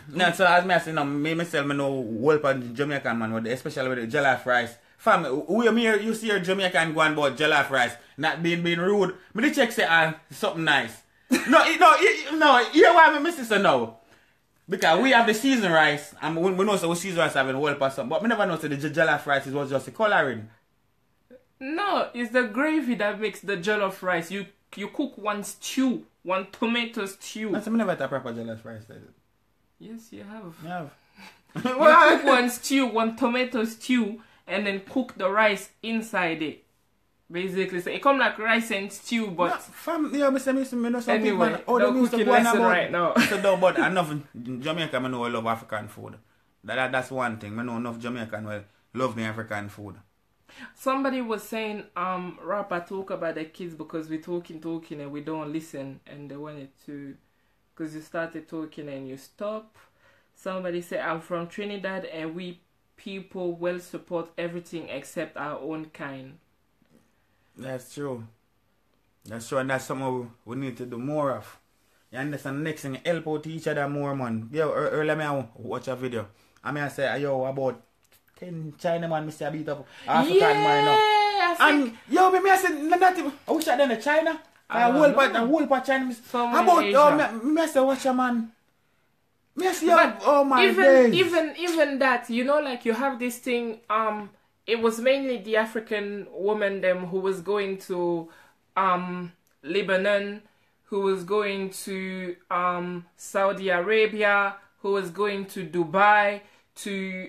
No, so as me say, me myself, I know whole pan Jamaican man, especially with the jollof rice. Fam, you see your Jamaican going about jollof rice, not being rude. Me the check say something nice. No, hear why me say so now. Because we have the seasoned rice, and we know so we seasoned rice having whole pan something, but me never know so the jollof rice was just a coloring. No, it's the gravy that makes the jollof rice. You cook one stew, one tomato stew. No, so me never had a proper jollof rice. Yes, you have. You have. You cook one stew, one tomato stew, and then cook the rice inside it. Basically, so it come like rice and stew, but no, fam, you know some anyway, people, don't cook lesson right now. So don't, but enough Jamaican, I know I love African food. That's one thing. I know enough Jamaican will love the African food. Somebody was saying, rapper talk about the kids because we talking and we don't listen, and they wanted to. Because you started talking and you stop. Somebody said, I'm from Trinidad and we people will support everything except our own kind. That's true. That's true, and that's something we need to do more of. You understand? The next thing, help out each other more, man. Yo, earlier I watch a video. I say, yo, about 10 China man, Mr. beat up African man now. And yo, I said, not even, I wish I done in China. A whole part Chinese. About me say watch a man. Me say oh my days. Even that, you know, like you have this thing. It was mainly the African woman them who was going to Lebanon, who was going to Saudi Arabia, who was going to Dubai to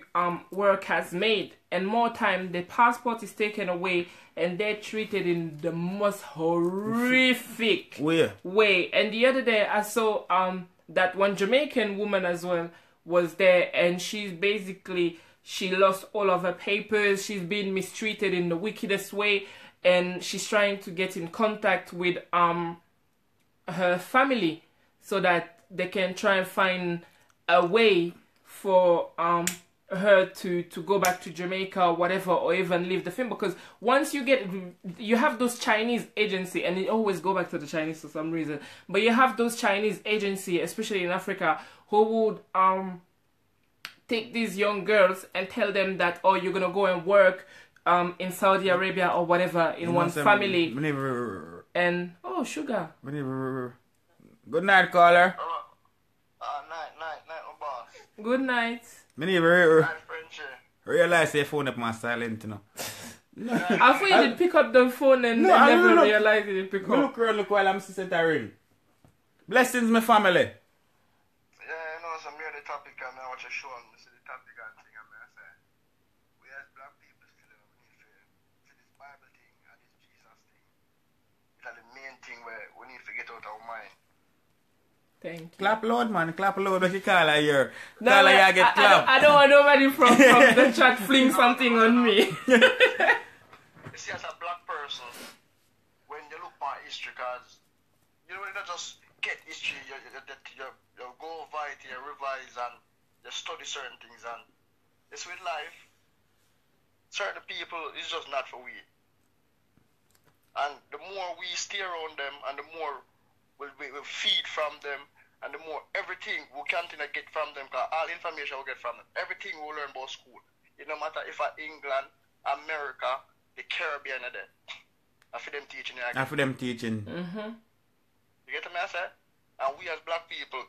work as maid, and more time the passport is taken away and they're treated in the most horrific way. And the other day I saw that one Jamaican woman as well was there, and she lost all of her papers. She's been mistreated in the wickedest way, and she's trying to get in contact with her family so that they can try and find a way for her to go back to Jamaica or whatever, or even leave the film. Because once you have those Chinese agency, and it always go back to the Chinese for some reason, but you have those Chinese agency, especially in Africa, who would take these young girls and tell them that, oh, you're gonna go and work in Saudi Arabia or whatever in one family. And oh, sugar. Good night, caller. Night, my boss. Good night. Me never realize your phone up my silent, you know. I thought you did pick up the phone and never realized you did pick up. Look while I'm sitting ring. Blessings, my family. Yeah, I know some of the topic and I watch a show and see the topic and thing and I say, we as black people still need to see this Bible thing and this Jesus thing. It's the main thing where we need to get out of our mind. Thank you. Clap loud, man. Clap loud. What you call her here? No, call her here, get clap. I don't want nobody from the chat fling something on me. You see, as a black person, when you look at history, because you don't just get history, you go over it, you revise, and you study certain things. And it's with life, certain people, it's just not for we. And the more we stay around them, and the more we'll feed from them, and the more everything we continue to get from them, because all information we get from them, everything we learn about school, it no matter if at England, America, the Caribbean are there. After them teaching. After them teaching. You get me, I say? And we as black people,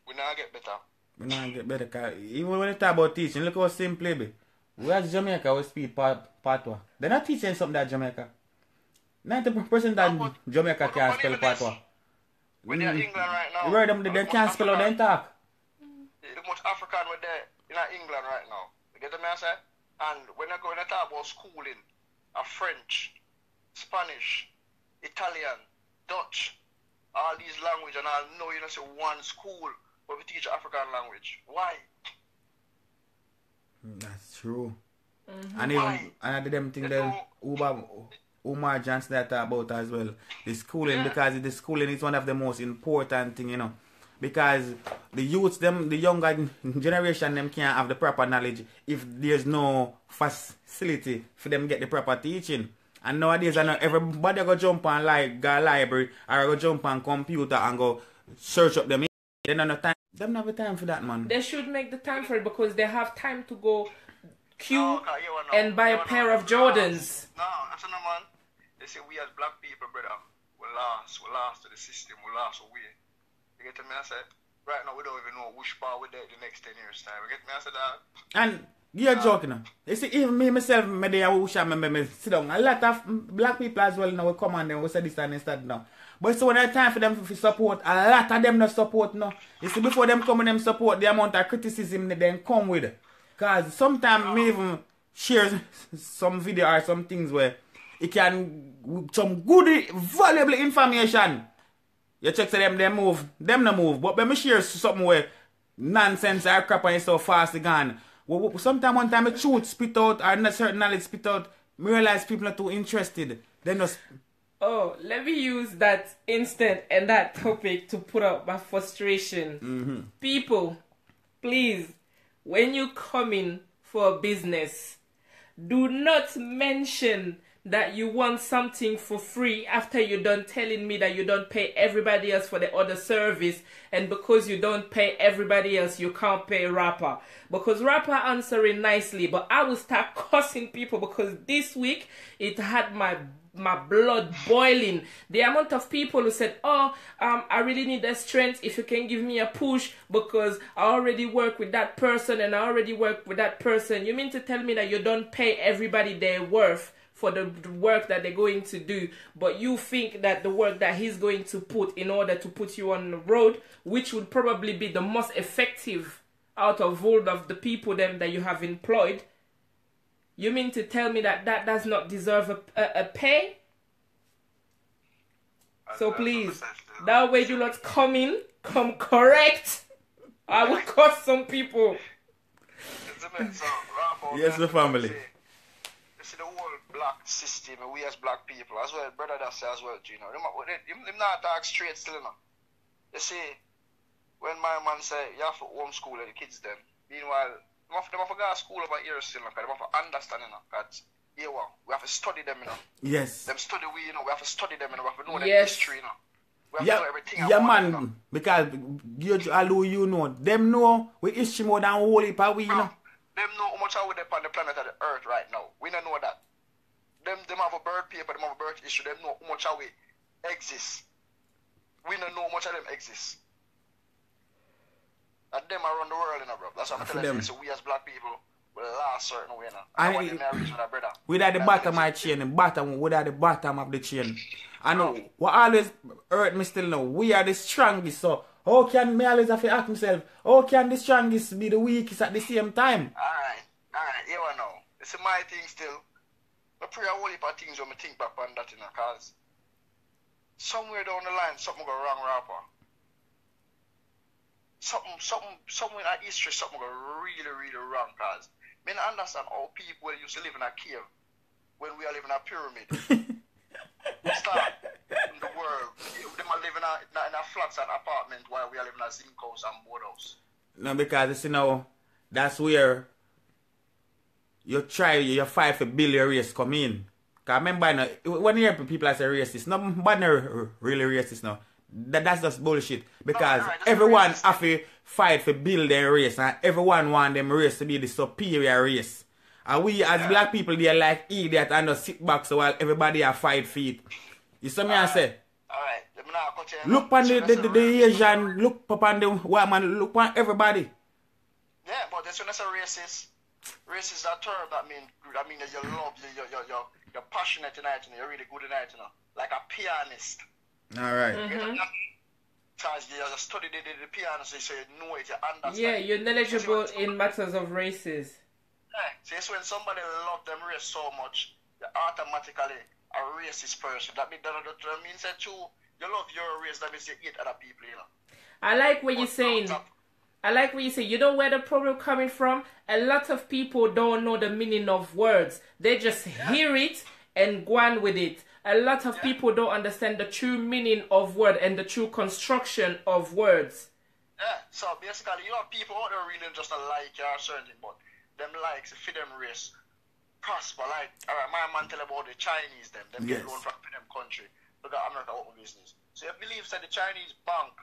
we now get better. We now get better, because even when you talk about teaching, look how simple it be. We as Jamaica, we speak patois. They're not teaching something that Jamaica. 90% that Jamaica can't spell patois. When they're in England right now. You heard them, they can't spell out their talk. The most African with there in England right now. You get me, I say? And when I talk about schooling, French, Spanish, Italian, Dutch, all these languages, and I know you don't say one school where we teach African language. Why? That's true. And even another them thing that Umar Johnson that talk about as well. The schooling, because the schooling is one of the most important thing, you know. Because the youths, them, the younger generation, them can't have the proper knowledge if there's no facility for them to get the proper teaching. And nowadays, I know everybody go jump on go library or go jump on computer and go search up them. They don't have time. They don't have time for that, man. They should make the time for it because they have time to go queue and buy a pair of Jordans. No, that's no, man. They say we as black people, brother, we lost to the system, we lost away. You get me? I said, right now we don't even know which part we're there the next 10 years time. You get me? I said that. And you're joking now. You see, even me myself, me sit down. A lot of black people as well now will come on them, we say this and instead now. But so when it's time for them to support, a lot of them not support now. You see, before them come and them support, the amount of criticism they then come with. Because sometimes me even share some video or some things where it can, some good, valuable information. You check to them, they move, them no move. But when me share something where nonsense or crap and it's so fast gone, sometimes one time the truth spit out or not certain knowledge spit out, me realize people are too interested. They just... Oh, let me use that instant and that topic to put out my frustration. People, please, when you come in for a business, do not mention that you want something for free after you're done telling me that you don't pay everybody else for the other service, and because you don't pay everybody else, you can't pay rapper. Because rapper answering nicely, but I will start cussing people because this week it had my blood boiling. The amount of people who said, oh, I really need the strength if you can give me a push because I already work with that person and I already work with that person. You mean to tell me that you don't pay everybody their worth for the work that they're going to do, but you think that the work that he's going to put in order to put you on the road, which would probably be the most effective out of all of the people them that you have employed, you mean to tell me that that does not deserve a pay? So please, that way you not come correct. I will cost some people. Yes, the family. You see the whole black system, we as black people, as well, brother that say as well, you know, them not talk straight still, you know. You see, when my man say, you have to homeschool the kids them, meanwhile, them have to go to school over here still, because they have to understand, you know, because here we have to study them, you know. Yes. Them study we, you know, we have to study them, you know, we have to know their Yes. history, you know. We have to know everything Yeah, about man, them, you know. because you know, them know we history more than whole heap of we, you know. Them know how much are we on the planet of the earth right now. We don't know that. Them have a birth paper, them have a birth issue, them know how much are we exist. We don't know how much of them exist. And them around the world, you know, bro. That's what I'm telling you. So we as black people will last certain way, you know. I want them to reach with our brother. We at the bottom of my chain, we at the bottom of the chain. I know what always hurt me still now. We are the strongest, so how can me always have to ask myself, how can the strongest be the weakest at the same time? Alright, you know. It's my thing still. I pray a whole heap of things when I think back on that, you know, because somewhere down the line, something go wrong, rapper. Somewhere in history, something go really, really wrong, because I mean, I understand how people used to live in a cave when we are living in a pyramid. Start in the world. They are living in a flats and apartment while we are living in a zinc house and board house. No, because you know, that's where you fight for build your race come in. Because remember, you know, when you hear people say racist, nobody really racist now. That's just bullshit. Because everyone have to fight for build their race, and everyone want them race to be the superior race. And we as black people, they are like idiot and just sit back so while everybody are fight for it. You see me I say? Alright. Look on the Asian, look upon the white man, look on everybody. Yeah, but that's when I say racist. Racist is a term that mean that you love, you're passionate tonight, you know, you're really good tonight, you know. Like a pianist. Alright. Because you just study the piano, so you know it, you understand. Yeah, you're knowledgeable in matters of races. Yeah, so it's when somebody love them race so much, you're automatically a racist person. That means that you love your race, that means you hate other people, you know. I like what you're saying. I like what you say. You know where the problem coming from? A lot of people don't know the meaning of words. They just hear it and go on with it. A lot of people don't understand the true meaning of word and the true construction of words. Yeah, so basically, you know, people out there really just like or certain, but them likes to feed them race prosper. Like, alright, my man tell about the Chinese, them get loan from them country. Look at America open business. So you believe that the Chinese bank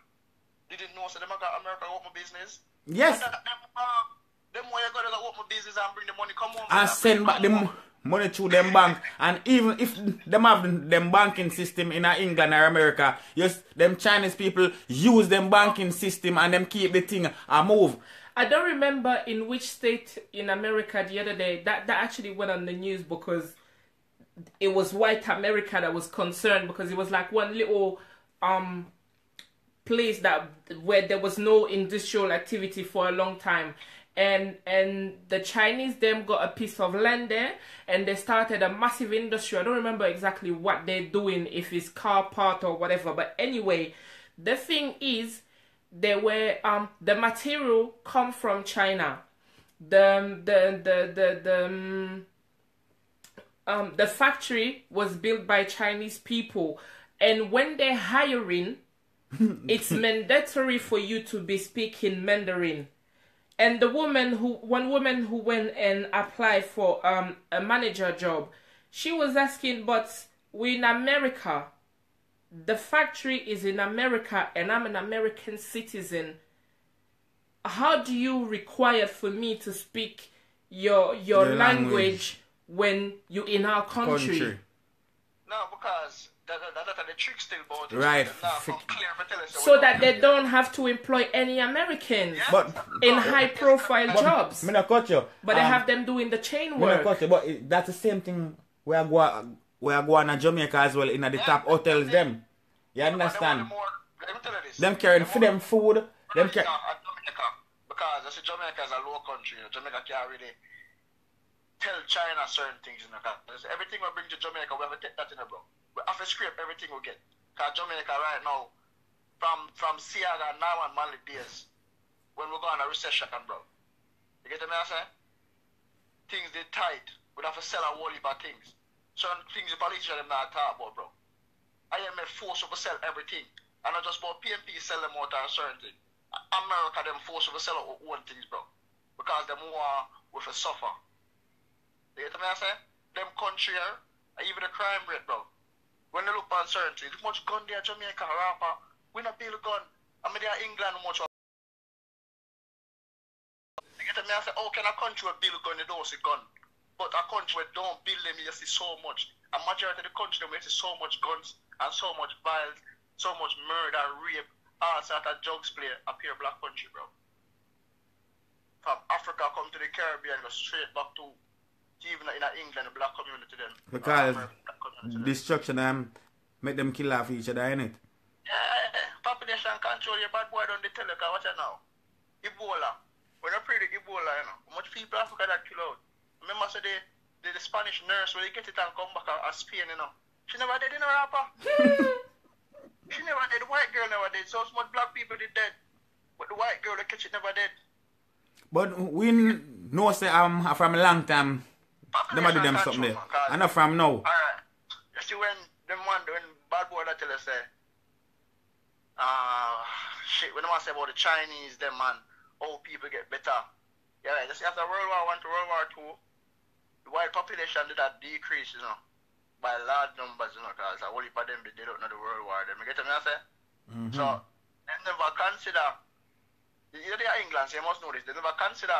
didn't know so them got America open business? Yes. Them way you got to open business and bring the money come home. And send back the money to them bank. And even if them have them banking system in England or America, yes, them Chinese people use them banking system and them keep the thing and move. I don't remember in which state in America the other day that actually went on the news because it was white America that was concerned because it was like one little place that where there was no industrial activity for a long time. And the Chinese them got a piece of land there and they started a massive industry. I don't remember exactly what they're doing, if it's car part or whatever. But anyway, the thing is, they were the material come from China. The factory was built by Chinese people, and when they're hiring, it's mandatory for you to be speaking Mandarin. And one woman who went and applied for a manager job, she was asking, but we're in America. The factory is in America and I'm an American citizen. How do you require for me to speak your language when you're in our country? No, because that's the trick still about it. Right. So that they don't have to employ any Americans in high-profile jobs. Me not cut you. But they have them doing the chain work. But that's the same thing we are going to Jamaica as well in the top hotels them. You understand? Them carrying for them food. Them Jamaica, because I see Jamaica is a low country. Jamaica can't really tell China certain things. Everything we bring to Jamaica, we have to take that in, bro. We have to scrape everything we get. Because Jamaica right now, from Siaga now and Mali days, when we go on a recession, bro. You get me, I say? Things they tight. We have to sell a whole heap of things. Certain things the politicians them not talk about, bro. IMF force to sell everything. And not just about PMP sell them out on certain things. America them force to sell out own things, bro. Because them want with a suffer. You get me, I say? Them country here, even the crime rate, bro. When they look on certain things, how much gun there Jamaica, rapper, we not build a gun. I mean, they are England, how much. You get me, I say, how can a country build a gun, they don't see gun? But a country where don't build them, you see so much. A majority of the country, you see so much guns and so much violence, so much murder, rape, all sort of drugs play appear black country, bro. From Africa come to the Caribbean, go straight back to even in England, the black community then. Because destruction make them kill off each other, innit? Yeah, population control, your bad boy don't tell you, watch it now. Ebola. When I pray the Ebola, you know, how much people Africa that kill out. Remember, so the Spanish nurse, when they get it and come back as Spain, you know. She never did, you know, rapper. She never did. The white girl never did. So much black people did dead. But the white girl that catch it never did. But we know, say, from a long time, them do them something there. I know from now. Alright. You see, when bad boy that tell us, say, shit, when I say about the Chinese, them, man, how people get better. Yeah, right. You see, after World War I to World War II, the white population did that decrease, you know, by large numbers, you know, because a whole heap of them they don't know the World War. Them, you get me, I say? So, they never consider, you know, they are England, so you must know this, they never consider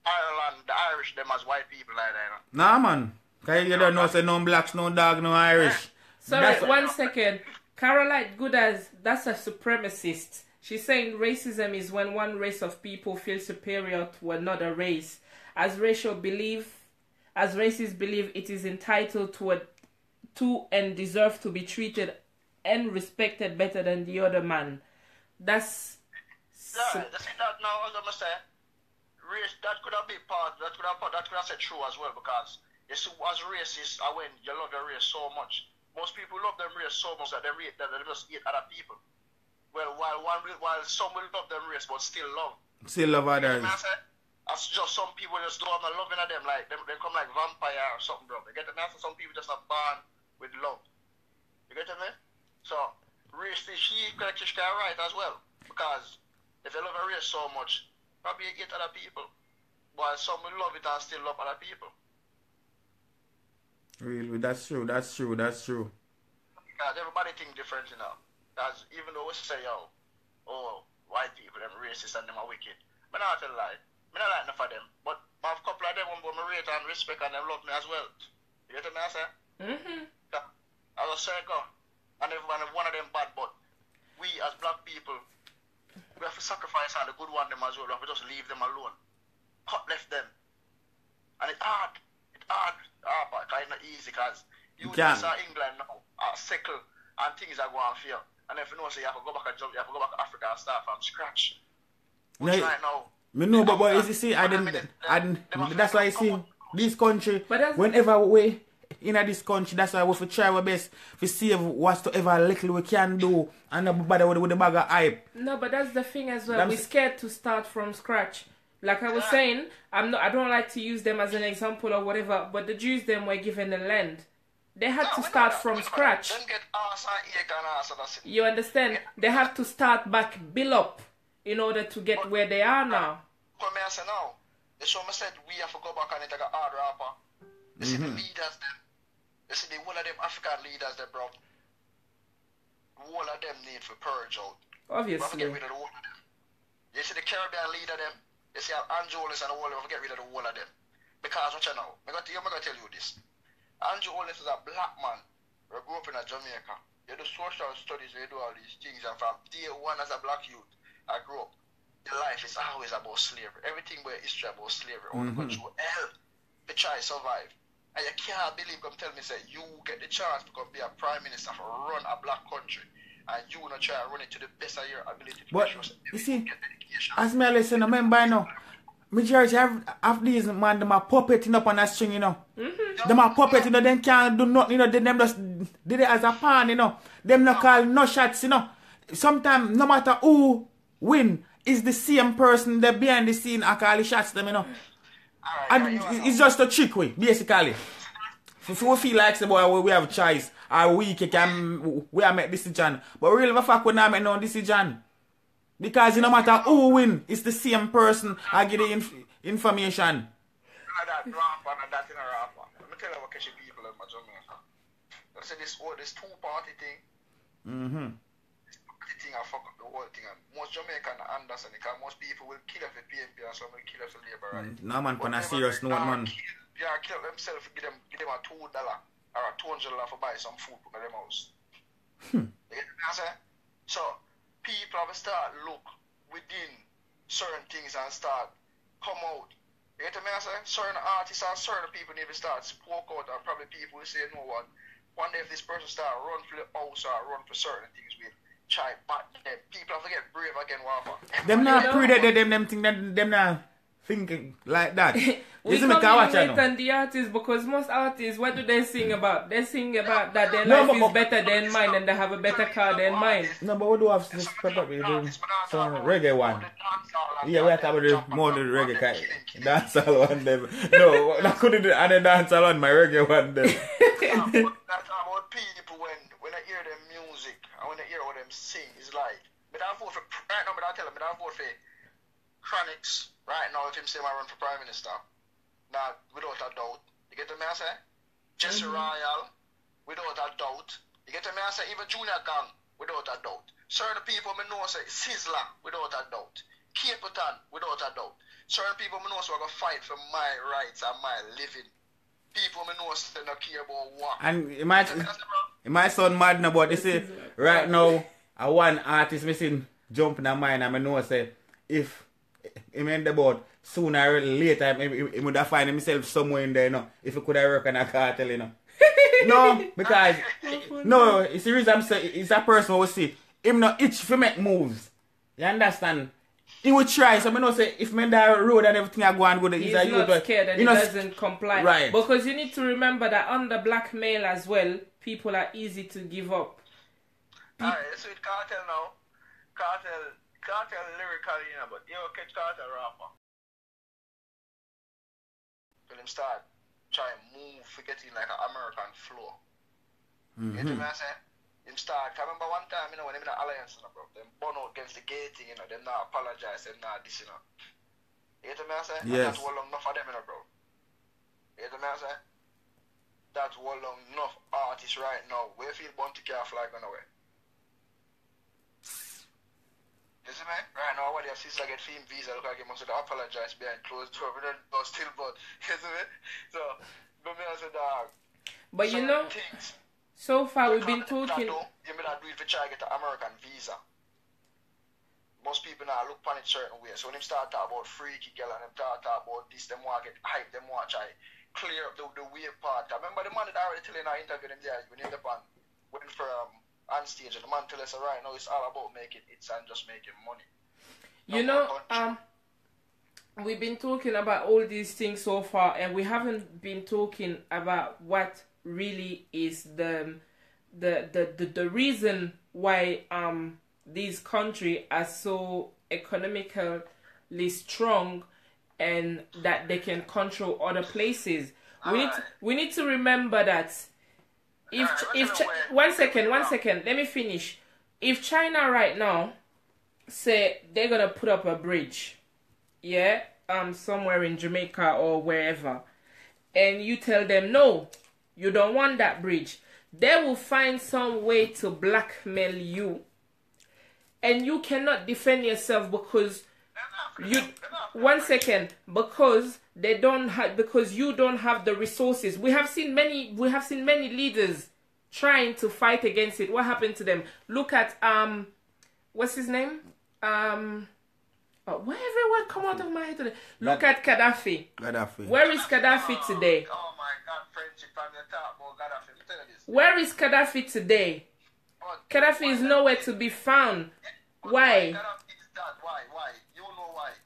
Ireland, the Irish, them as white people like that, you know? Nah, man. Because you don't know, say, no blacks, no dog, no Irish. Sorry, 1 second. Caroline Goodas, that's a supremacist. She's saying racism is when one race of people feels superior to another race. As racists believe it is entitled to and deserve to be treated and respected better than the other man. That's... Yeah, that's it. That now, as I say, race, that could have been part, that could have said true as well, because you see, as racists, when you love your race so much, most people love them race so much that they just hate other people. Well, while some will love them race, but still love. Still love others. That's just some people just don't have no loving at them, like, they come like vampire or something, bro. You get me? Some people just are born with love. You get me? So, race, she can right as well. Because if you love a race so much, probably you hate other people. While some will love it and still love other people. Really, that's true. Because everybody think different, you know. Because even though we say, white people, them racist and them are wicked. But not tell a lie. I don't like enough of them. But I have a couple of them who I rate and respect and them love me as well. You get what I say? Yeah. As a circle. And everyone one of them bad, but we as black people, we have to sacrifice all the good one them as well. We have to just leave them alone. Cut left them. And it's hard. But it's not easy because you just are England now, are sickle, and things are going for you. And if you know, so you have to go back to Africa and start from scratch. Which right now, me know, but you see, that's why I see this country, whenever we in this country, that's why we have to try our best to save whatsoever little we can do and not bother with the bag of hype. No, but that's the thing as well. We're scared to start from scratch. Like I was saying, I don't like to use them as an example or whatever, but the Jews them were given the land. They had to start from scratch. You understand? They have to start back, build up, in order to get where they are now. What I say now, the show me said we have to go back and take a hard rapper. You see the leaders them. You see the whole of them African leaders them, bro. The whole of them need for purge out. Obviously. We have to get rid of the whole of them. You see the Caribbean leader them. You see Andrew Holness and the whole of them, get rid of the whole of them. Because what you know, I'm going to tell you this. Andrew Holness is a black man who grew up in Jamaica. You do social studies, you do all these things, and from day one as a black youth, I grew up. The life is always about slavery. Everything where history about slavery. Only go through hell to try to survive. And you can't believe, come tell me, say, you get the chance to come be a prime minister for run a black country, and you wanna try and run it to the best of your ability to But, make sure you see, as me listen, remember, you know, majority of these man, them are puppeting up on a string, you know. Them are puppeting, you know, them can't do nothing, you know, them just did it as a pawn, you know. Them not call no shots, you know. Sometimes, no matter who win, is the same person that behind the scene I call the shots them, you know. And it's just a trick way, basically. So we feel like, say, boy, we have choice, or we are make decision. But really, the fact we not make no decision. Because no matter who win, it's the same person I give the information. That rapper and that in a rapper. Let me tell you what catch people in Jamaica. Let's say this two-party thing. This party thing I fuck up the whole thing. And most Jamaican understand it, because most people will kill for PNP and some will kill for Labour, right? No man, on a serious note, man. Yeah, kill themselves, give them a $2 or a $200 for buy some food for them house. You get what I'm saying? So people have to start look within certain things and start come out. You get what I'm saying? Certain artists and certain people need to start spoke out, and probably people will say, you know what, one day if this person start run for the house or run for certain things, we'll try back them. People have to get brave again, whatever. Them not pray that them think that them not thinking like that. We come in than the artists, because most artists, what do they sing about? They sing about that their life is better than mine and they have a better car than mine. No, but we do have this some reggae one. Yeah, we have to have the more the reggae kind. Dancehall one them. No, I couldn't do other dancehall on my reggae one them. That's about people when I hear their music and when I hear what them sing, it's like, but I vote for, right now, but I tell them, but I vote for Chronics right now if him say I run for Prime Minister. Now, without a doubt. You get what I say? Jesse Royal, without a doubt. You get what I say? Even Junior Gang, without a doubt. Certain people me know say Sizzler, without a doubt. Capleton, without a doubt. Certain people me know say I'm going to fight for my rights and my living. People me know say they don't care about what. And it might sound mad now, but they say right now, one artist missing jumping in mind, and I know say if he meant about sooner or later, he would have find himself somewhere in there, you know, if he could have worked on a cartel, you know. No, because, no, it's the reason I'm saying, it's a person who will see, him not itch if he make moves. You understand? He would try, so I know say, if me that road and everything I go and good, he's not scared and he doesn't comply. Right. Because you need to remember that under blackmail as well, people are easy to give up. Alright, so with Cartel now, Cartel lyrically, you know, but you catch Cartel rapper. When him start trying to move, forgetting like an American flow. You get what I'm saying? Him start, I remember one time, you know, when him in the alliance, you know, bro, them burn out against the gay thing, you know, them not apologize, them not this, you know. You get what I'm saying? Yes. And that's well long enough for them, you know, bro. You get what I'm saying? That's well long enough artists right now. Where feel born to care flag on the way. You see me? Right now, what your sister get film visa, look like you must have apologized behind closed door, but then still, but you see me? So, but me as a dog. But you know, things, so far we've been talking. You may not do it for try to get an American visa. Most people now look upon it certain way. So when them start talk about freaky girl and them talk about this, them want to get hype, them want to try clear up the weird part. I remember the man that I already tell in our interview them there, when in the band, went for on stage, and the man tell us right now it's all about making hits and just making money. You know, we've been talking about all these things so far, and we haven't been talking about what really is the reason why these countries are so economically strong and that they can control other places. We need to remember that one second, let me finish. If China right now say they're gonna put up a bridge, yeah, somewhere in Jamaica or wherever, and you tell them no, you don't want that bridge, they will find some way to blackmail you, and you cannot defend yourself because because they don't have, because you don't have the resources. We have seen many leaders trying to fight against it. What happened to them? Look at what's his name? Why every word come out of my head today? Look at Gaddafi. Gaddafi. Where is Gaddafi today? Oh my God, Fred friendship from your talk about Gaddafi. Let me tell you this. Where is Gaddafi today? Gaddafi is nowhere to be found. Why? Gaddafi is that? Why? You know why?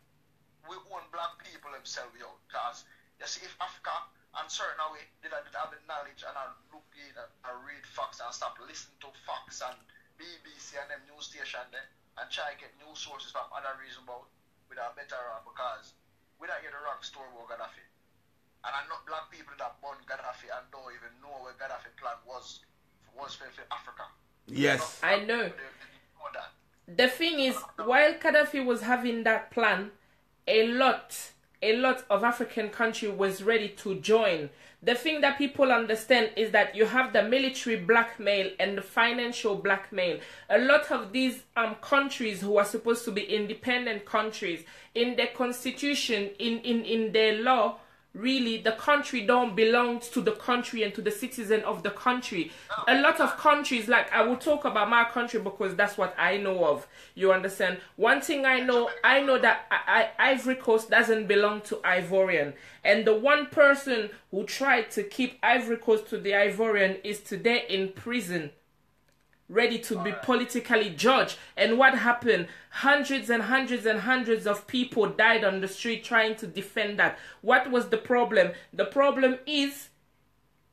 We own black people themselves, yo. Because, you see, if Africa, and certain way, did have the knowledge and I look in and read facts and stop listening to facts and BBC and them news station there and try to get news sources from other reason about with a better because we don't hear the wrong story about Gaddafi. And I know black people that born Gaddafi and don't even know where Gaddafi plan was for Africa. Yes. I know. The thing is, while Gaddafi was having that plan, a lot of African country was ready to join. The thing that people understand is that you have the military blackmail and the financial blackmail. A lot of these countries who are supposed to be independent countries, in their constitution, in their law, really the country don't belong to the country and to the citizen of the country. A lot of countries, like I will talk about my country because that's what I know of. You understand? One thing I know that Ivory Coast doesn't belong to Ivorian. And the one person who tried to keep Ivory Coast to the Ivorian is today in prison, ready to be politically judged. And what happened? Hundreds and hundreds and hundreds of people died on the street trying to defend that. What was the problem? The problem is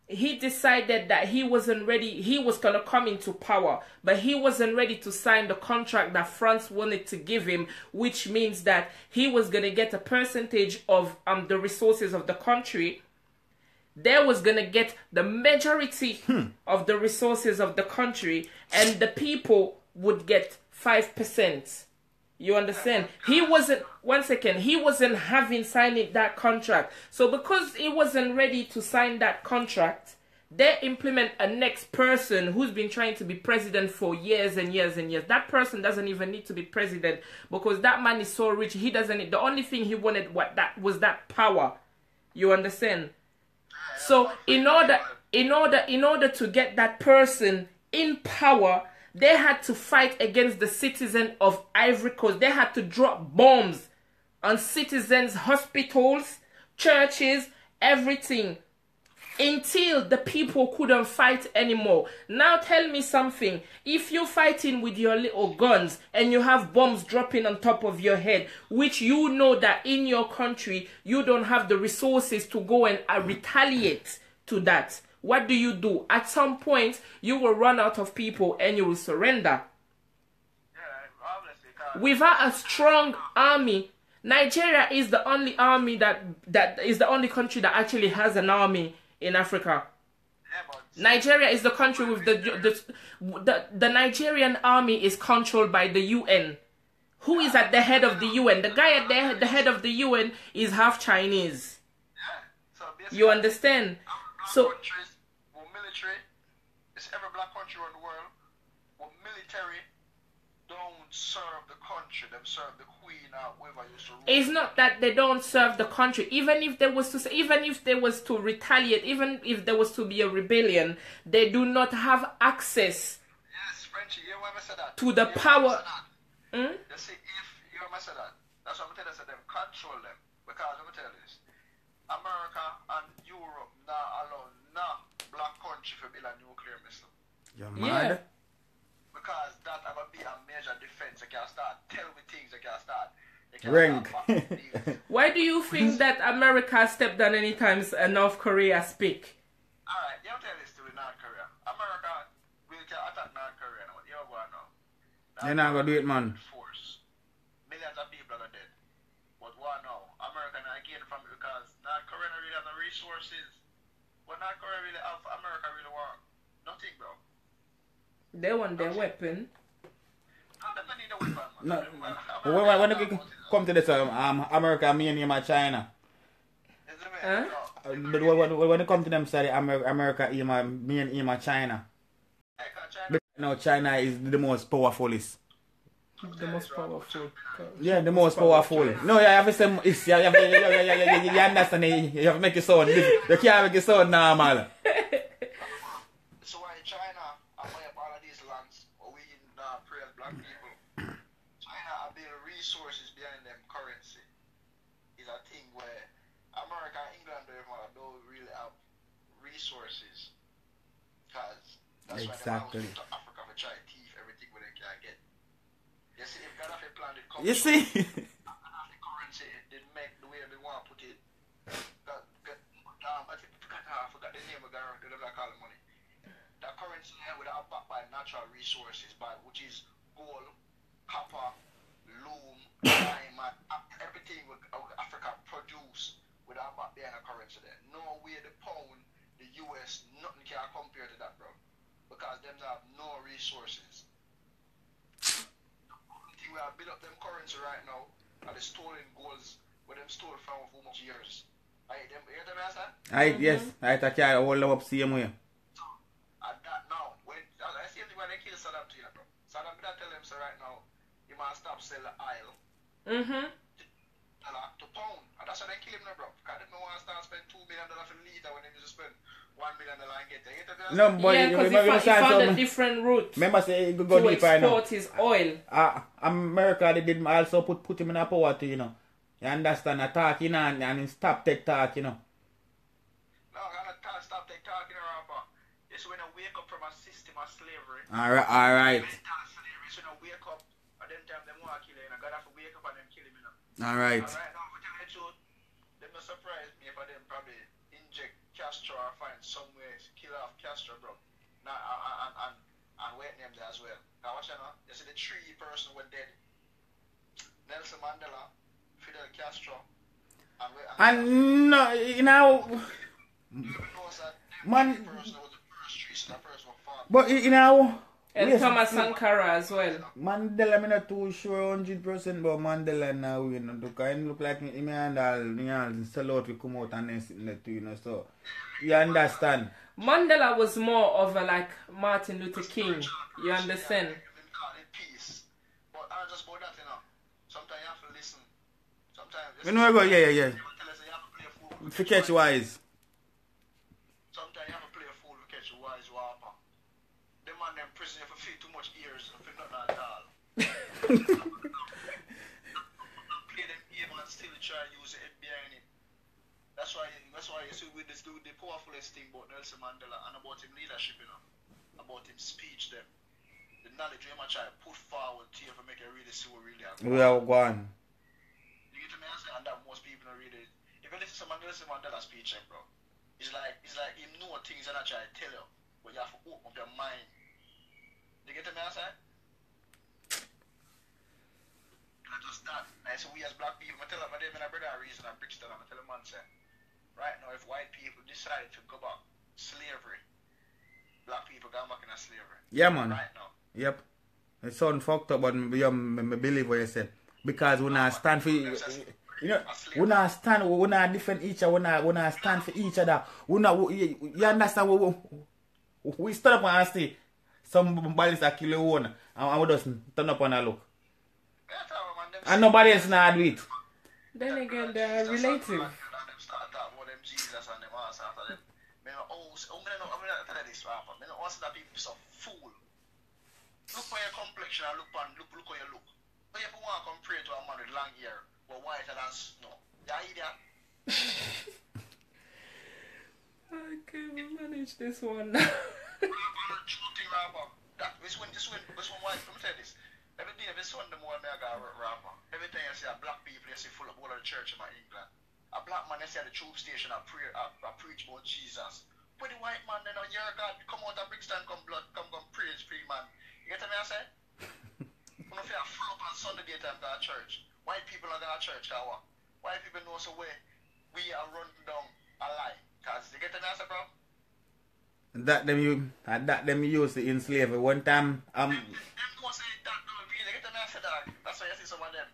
he decided that he wasn't ready. He was going to come into power, but he wasn't ready to sign the contract that France wanted to give him, which means that he was going to get a percentage of the resources of the country. They was going to get the majority of the resources of the country, and the people would get 5%. You understand? He wasn't, one second, he wasn't having signing that contract. So because he wasn't ready to sign that contract, they implement a next person who's been trying to be president for years and years and years. That person doesn't even need to be president because that man is so rich. He doesn't need, the only thing he wanted was that power. You understand? So in order to get that person in power, they had to fight against the citizen of Ivory Coast. They had to drop bombs on citizens, hospitals, churches, everything, until the people couldn't fight anymore. Now tell me something. If you're fighting with your little guns and you have bombs dropping on top of your head, which you know that in your country you don't have the resources to go and retaliate to that, what do? At some point, you will run out of people and you will surrender. Without a strong army, Nigeria is the only army that is the only country that actually has an army in Africa. Nigeria is the country with the Nigerian army is controlled by the UN. Who is at the head of the UN? The guy at the head of the UN is half Chinese. You understand? So military, it's every black country around the world, but military don't serve the country, them serve the queen or whoever used to rule. It's not that they don't serve the country. Even if there was to retaliate, even if there was to be a rebellion, they do not have access to the power. You see, if you ever say that, that's what I'm telling you, them control them. Because let me tell you this, America and Europe now alone, now black country for build a nuclear missile. You're mad? Yeah. Because that will be a major defense. You can start tell me things, you can start. Rank. Why do you think that America stepped down anytime North Korea speak? Alright, you tell this to North Korea. America will attack North Korea now. You're going now. You're not going to do it, man. Force. Millions of people are dead. But what now? America not gain from it because North Korea really have the resources. But North Korea really have, America really want nothing, bro. They want their weapon. No, when you come to this, America, me and you, China. Huh? When you come to them, say America, me and you, China. No, China is the most powerfulest. The most powerful. Yeah, the most powerful. No, you have to say, you understand, you have to make it sound different. You can't make it sound normal. So why China, I buy up all of these lands, or we pray as black people, China have built resources behind them currency. Is a thing where America and England don't really have resources. Because that's exactly. why they to Africa for try to thief everything where they can get. You see, if Gaddafi planned it, you see? the currency didn't make the way they want to put it. I forgot the name of the call it money. The currency would have backed by natural resources, which is gold, copper, loom, diamond, everything Africa produce without back being a currency there. No way the pound, the US, nothing can compare to that, bro. Because them have no resources. We have built up them currency right now are the stolen golds where them stole from for much years. You hear them answer? Yes, I can't hold them up same way. So, at that now, when I see when they kill Saddam to you, bro. Saddam did tell him so right now, you must stop selling oil. To pound. And that's why they kill him now, bro. Because they don't want to start spending $2 million for the liter when they used to spend $1 million and get there. No, but yeah, because he found a different route. Remember, say he go deeper now. Export his oil. America, they did also put him in a poverty, you know. You understand? Attack, you know, and stop take talk, you know. No, I'm not stop take talk, you know, Rapper. It's when I wake up from a system of slavery. Alright. It's when I wake up, and then time them want to kill him. I gotta have to wake up and then kill him, you know. Alright. Alright, now, tell you the truth, them not surprise me if I them probably inject Castro or find some way to kill off Castro, bro. Now, and wait them there as well. Now, watch out now. You see the 3 person were dead. Nelson Mandela, Fidel Castro, and no, you know, man, but you know, and yes, Thomas Sankara as well. Mandela, I'm not too sure 100%, but Mandela now, you know, the kind look like him and all, you know, sell out to come out and then sit there too, you know, so you understand. Mandela was more of a like Martin Luther King, you understand? But I just about that, you know. Sometimes you have to listen. Sometimes you know, yeah. If you catch wise. Sometimes you have to play a fool to catch a wise whopper. Them man them prison for feed too much ears for nothing at all. Play them game and still try to use the head behind it. That's why you see with this dude the powerfulest thing about Nelson Mandela and about him leadership, you know. About him speech them. The knowledge you might try to put forward to you to make you really see what really happened. We are going. You get to me and that most people don't really. If you listen to some Nelson Mandela speech, bro, it's like you know things and I try to tell you, but you have to open up your mind. You get to me answer? And I just that. I say we as black people, I tell them, my brother reason at Brixton, I tell them man say, right now if white people decide to go back slavery, black people go back in a slavery. Yeah, man. Right now. Yep. It sounds fucked up, but I believe what you said. Because we not stand for, you know, we not stand, we not defend each other, we not stand for each other. We not, you understand, we stand up and say, somebody's a kill your own, and we just turn up and look. And nobody else not do it. Then again, they're relative. Look for your complexion and look how you look. But if you want to compare to a man with long hair, but whiter than snow, you idiot. Okay, we'll manage this one. This one white, let me tell you this. Every day, this one the more I got a rapper. Every time you see a black people, you see full of all of the church in my England. A black man, you see at the tube station, I preach about Jesus. But the white man, you know, your God, come out of Brixton, come praise free man. You get what I say? When you feel full up on Sunday daytime to our church, white people are going to church, white people know so we are running down a lie. Cause you get what I say, bro? That them used to enslave. One time, them don't say that, bro. You get what I say, dog? That's why you see some of them.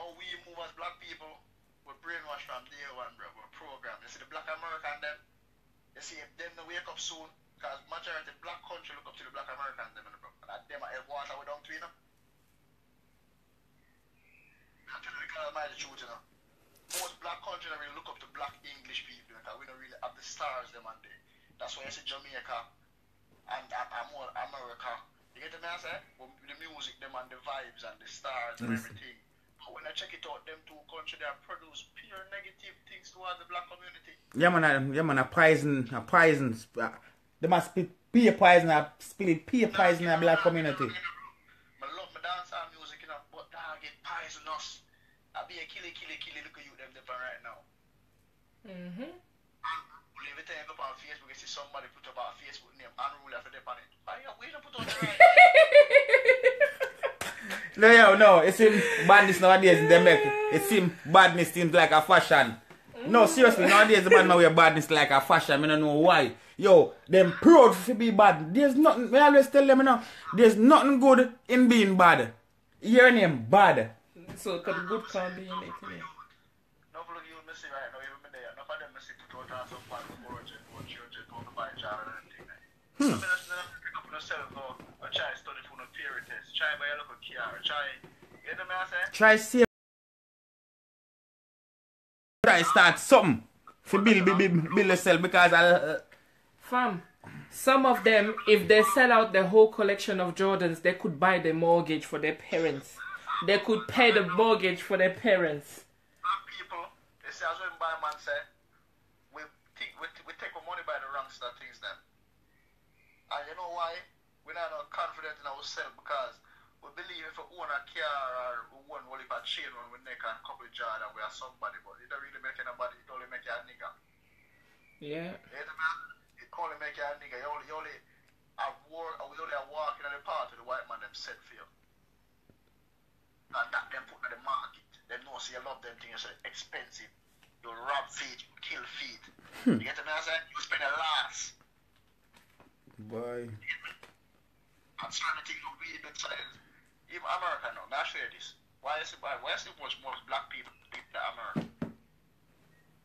Oh, we move as black people, we're brainwashed from day one, bro. We're programmed. You see the black American them? You see them they wake up soon. Because majority of black country look up to the black Americans, them, bro. And that them are water we down to, you know. I'm telling you the truth, you know. Most black country really look up to black English people, because we don't really have the stars them on there. That's why you see Jamaica and more America. You get what I say? The music, them and the vibes and the stars and everything. But when I check it out, them two countries, they produce pure negative things towards the black community. Yeah, man, a poison. They must be peer poison, spill peer poison in the black community. I love my dancehall music, you know, but dog, it poisonous. I be a killy, look at you them different right now. Mm-hmm. Every time I go on Facebook, you see somebody put up our Facebook name, unruly for them on it. Why you don't put on the right? No, it's him badness nowadays. They make it seem badness seems like a fashion. No, seriously, nowadays the man wear badness like a fashion. I don't know why. Yo, them proud to be bad. There's nothing. I always tell them, you know, there's nothing good in being bad. Your name bad. So the good can't be in it. No, look, you missing right now. Even there, no for them missing to go down some part of the church, go to buy a child and everything. So I'm pick up on yourself or try to study for no theory test. Try buy a local car. Try, you know what I'm saying? Try start something for build yourself because Fam, some of them, if they sell out the whole collection of Jordans, they could buy the mortgage for their parents. They could pay the mortgage for their parents. People, they say, as when buy man say, we take our money by the wrong start things then. And you know why? We're not confident in ourselves because we believe if we own a car or we own a chain when we neck and couple jar and we are somebody, but it don't really make anybody, it only make you a nigga. Yeah. It only make you a nigga. You only walk in the part of the white man them set for you. And that them put in the market. Them know so you love them things so expensive. You rob feet, you kill feet. You get me? I say you spend a loss. boy. I'm starting to think of weed inside. Even America now. Now show you this. Why is it much more black people in America?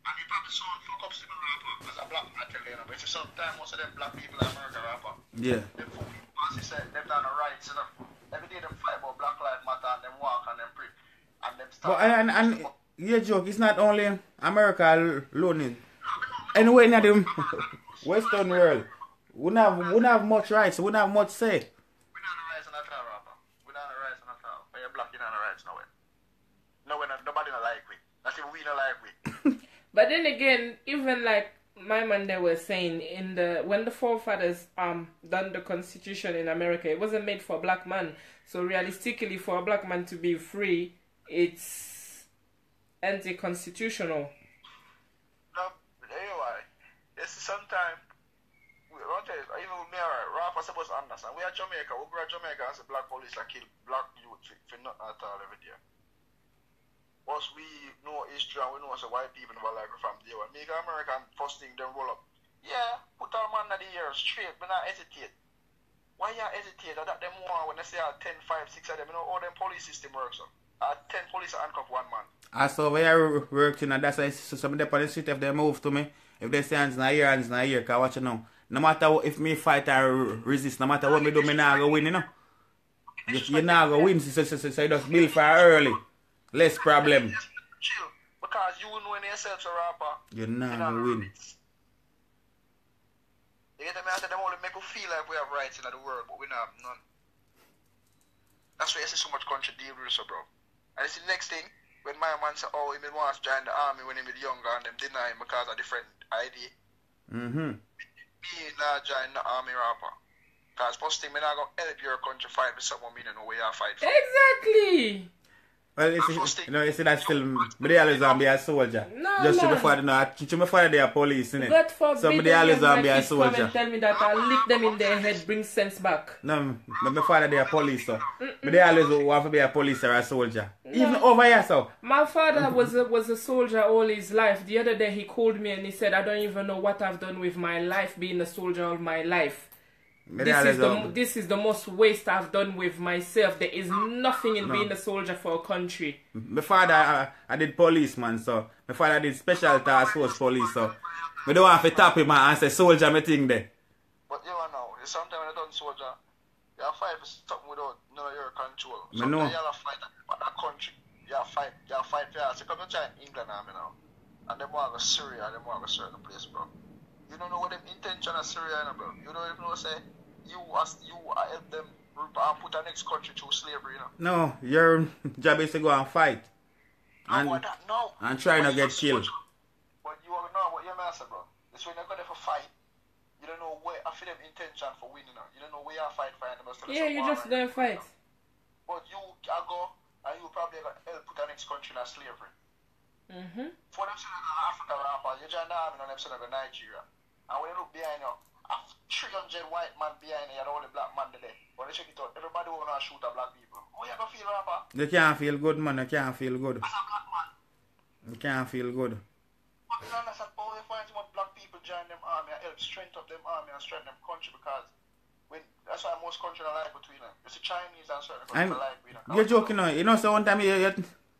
And you probably saw fuck up civil rapper as a black man tell you, but it's sometimes most of them black people in America rapper. Yeah. Them fuck as he said, them down the rights, you know. Every day them fight about Black Lives Matter and them walk and them pray. And them start. But and your joke, it's not only America alone. Anyway, in the Western world, we don't have much rights, we don't have much say. We're not the rights in that all, rapper. We're not the rights in that all. When you're black, you're not the rights nowhere. Nobody don't like we. Not even we don't like we. But then again, even like my man they were saying when the forefathers done the constitution in America, it wasn't made for a black man. So realistically, for a black man to be free, it's anti-constitutional. No, anyway, this is sometimes even with me, Rafa supposed to understand. We are Jamaica. We grew up Jamaica as a black police that kill black youth for nothing at all every day. Once we know history and we know as a white people never like from there. When make American first thing then roll up. Yeah, put our man in the ear straight, but not hesitate. Why you hesitate? That them more when they say 10, 5, 6 of them, you know how them police system works. 10 police handcuff one man. I saw where I worked in and that's why some of the police street if they move to me, if they say hands in the ear, cause watch you know. No matter if me fight or resist, no matter what me do, me not go win, you know. You not go win, so you just build for early. Less problem. Chill. Because you know in yourself, so rapper. You not go win. You get me? I said them only make you feel like we have rights in the world, but we don't have none. That's why you see so much country deal with us, bro. And it's the next thing, when my man said, oh, he wants to join the army when he was younger and them deny him because of different ID. Me not join the army rapper. Because first thing, me not going to help your country fight with someone me don't know where you fight for. Exactly. Well, you see that still, but they always want to be a soldier. No, just man. before they are police, innit? God forbid, so they always want to be a soldier. Come and tell me that I'll lick them in their head, bring sense back. No, my father they are police, so. But they always want to be a police or a soldier. No. Even over here, so. My father was a soldier all his life. The other day he called me and he said, I don't even know what I've done with my life, being a soldier all my life. This is the most waste I've done with myself. There is nothing in being a soldier for a country. My father, I did policeman, so my father did special task force police, so we don't have to tap him and say soldier me thing there. But you know, sometimes when you done soldier, you have fight for something without none of your control. I know. You have to fight for that country. You have to fight for yourself. Come to try in England army now. And them want to go Syria, them want to go certain place, bro. You don't know what them intention of Syria, bro. You don't even know say you help them and put the next country through slavery, you know. No, your job is to go and fight. And try not get killed. But answer, bro. This when you're going for fight. You don't know where I feel them intention for winning. You don't know where you fight for them. Yeah, you just don't fight. But you go and you probably got help put the next country in slavery. For them saying Africa rapper, you join the army and them saying Nigeria. And when you look behind you, 300 white man behind you, and all the black man there. When you check it out, everybody wanna shoot at black people. How you gonna feel, rapper? You can't feel good, man. You can't feel good. As a black man. You can't feel good. But you understand how you find what black people join them army and help strengthen up them army and strengthen them country, because that's why most countries are like between them. It's the Chinese and certain countries are like between them. You're joking, no? You know, so one time you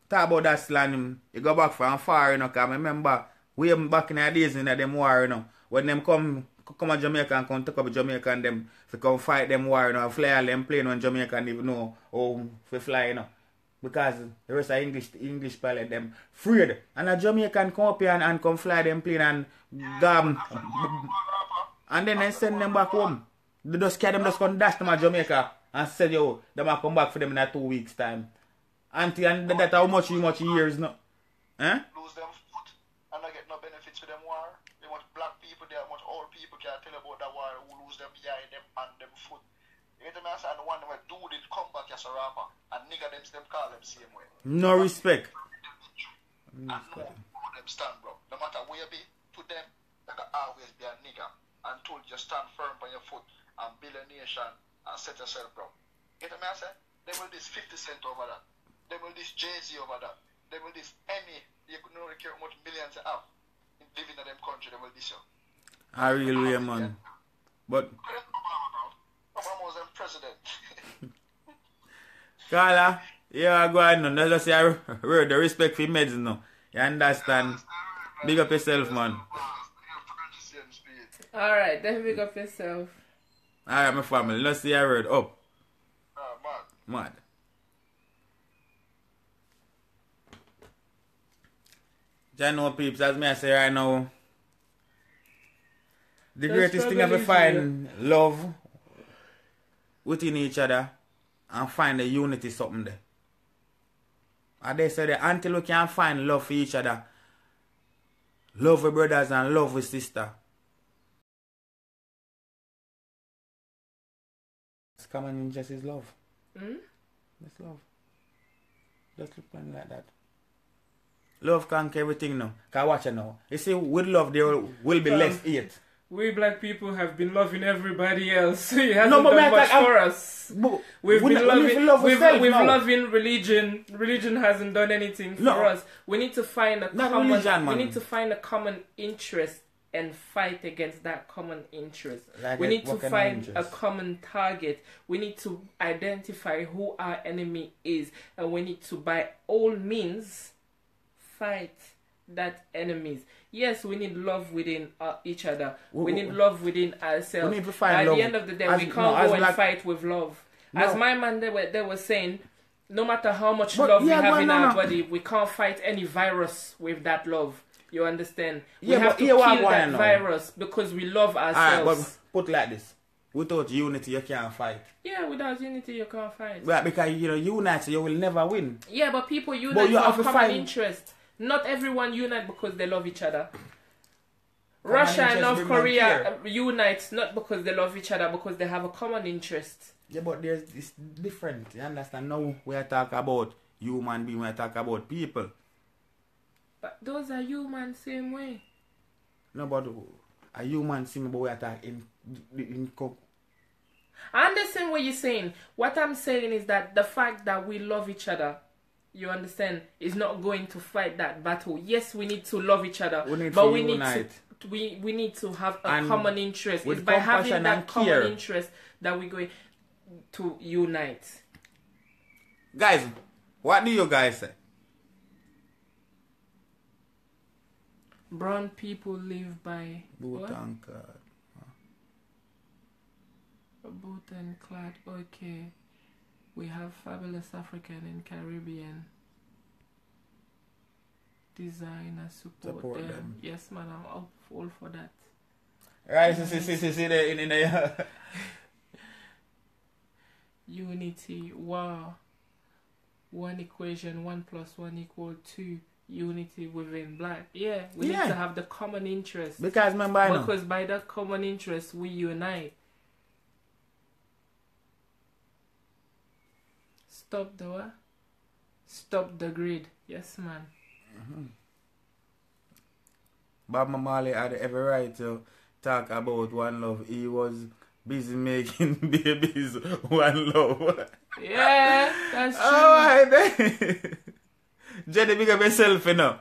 talk about that slang, you go back from far, you know, because I remember way back in the days in them war, you know, when them come to Jamaica and come take up Jamaica and them to come fight them war, you know, fly all them plane on Jamaica and even know how to fly, you know. Because the rest of English pilot them afraid. And a Jamaican come up here and come fly them plane and gam. And then they send them back home. They just carry them, just come dash them at Jamaica and say, yo, they might come back for them in 2 weeks' time. Auntie, and that how much years no? Lose them foot and not get no benefits for them war. They want black people there, much old people can't tell about that war who lose them behind them and them foot. You get me? And the one where dude did come back as a rapper and nigga them call them same way. No respect. And no them stand, bro. No matter where you be, to them, they can always be a nigga. And told you stand firm on your foot and build a nation and set yourself, bro. You get me? I say? They will this 50 cent over that. They will this Jay-Z over that. They will this any, you could not care how much millions you have in living in them country, they will this you. I really am, man. But Obama was the president. Carla, yeah, go on, no. Let's just say the respect for meds, no. You understand? Big up yourself, man. Alright, then big up yourself. Alright, my family. Let's see a word up. Mad. I know, peeps, as me I say right now, the greatest thing ever find love within each other and find the unity something there. And they say that until we can find love for each other, love with brothers and love with sisters, common interest is love. That's love. Just look at it like that. Love conquer everything now. Can watch it now. You see, with love there will be less hate. We black people have been loving everybody else. It hasn't done much for us. We've been loving religion. Religion hasn't done anything for us. We need to find a common interest and fight against that common interest. We need to find a common target. We need to identify who our enemy is, and we need to, by all means, fight that enemies. Yes, we need love within each other. We need love within ourselves. We need to find At love. the end of the day, we can't go and fight with love. As my man, they were saying, no matter how much love we have in our body, we can't fight any virus with that love. You understand? We have to kill that virus because we love ourselves. But put like this. Without unity, you can't fight. Yeah, without unity, you can't fight. Well, because, unite, you will never win. Yeah, but people unite for common interest. Not everyone unite because they love each other. Russia and North Korea unite not because they love each other, because they have a common interest. Yeah, but it's different. You understand? Now we are talking about human beings, we are talking about people. But those are humans same way. No, but a human same, but we are talking in I understand what you're saying. What I'm saying is that the fact that we love each other, you understand, is not going to fight that battle. Yes, we need to love each other, but we need to have a common interest. It's by having that common interest that we're going to unite. Guys, what do you guys say? Brown people live by boot and clad. Boot and clad. Okay. We have fabulous African and Caribbean designers support them. Yes, man, I'm all for that. Right, see the unity. Wow. 1 equation, 1 + 1 = 2. unity within black. Yeah, we need to have the common interest. Because remember, because by that common interest we unite. Stop the what? Stop the greed. Yes, man. Bob Marley had every right to talk about one love. He was busy making babies one love. Yeah, that's true. Alright then. Jenny, big up yourself, you know.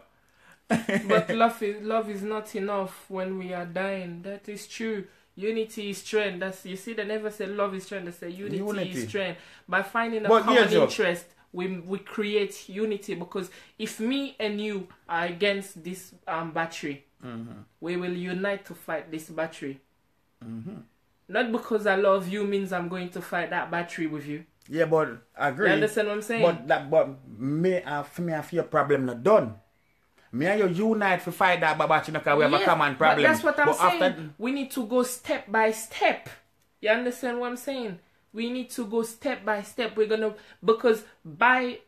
But love is not enough when we are dying. That is true. Unity is strength. That's, you see, they never say love is strength. They say unity is strength. By finding a common interest, we create unity. Because if me and you are against this battery, we will unite to fight this battery. Not because I love you means I'm going to fight that battery with you. Yeah, but I agree. You understand what I'm saying? But me and feel problem not done. Me and you unite to fight that battery because we have a common problem. But that's what I'm saying. We need to go step by step. You understand what I'm saying? We need to go step by step. We're gonna, because by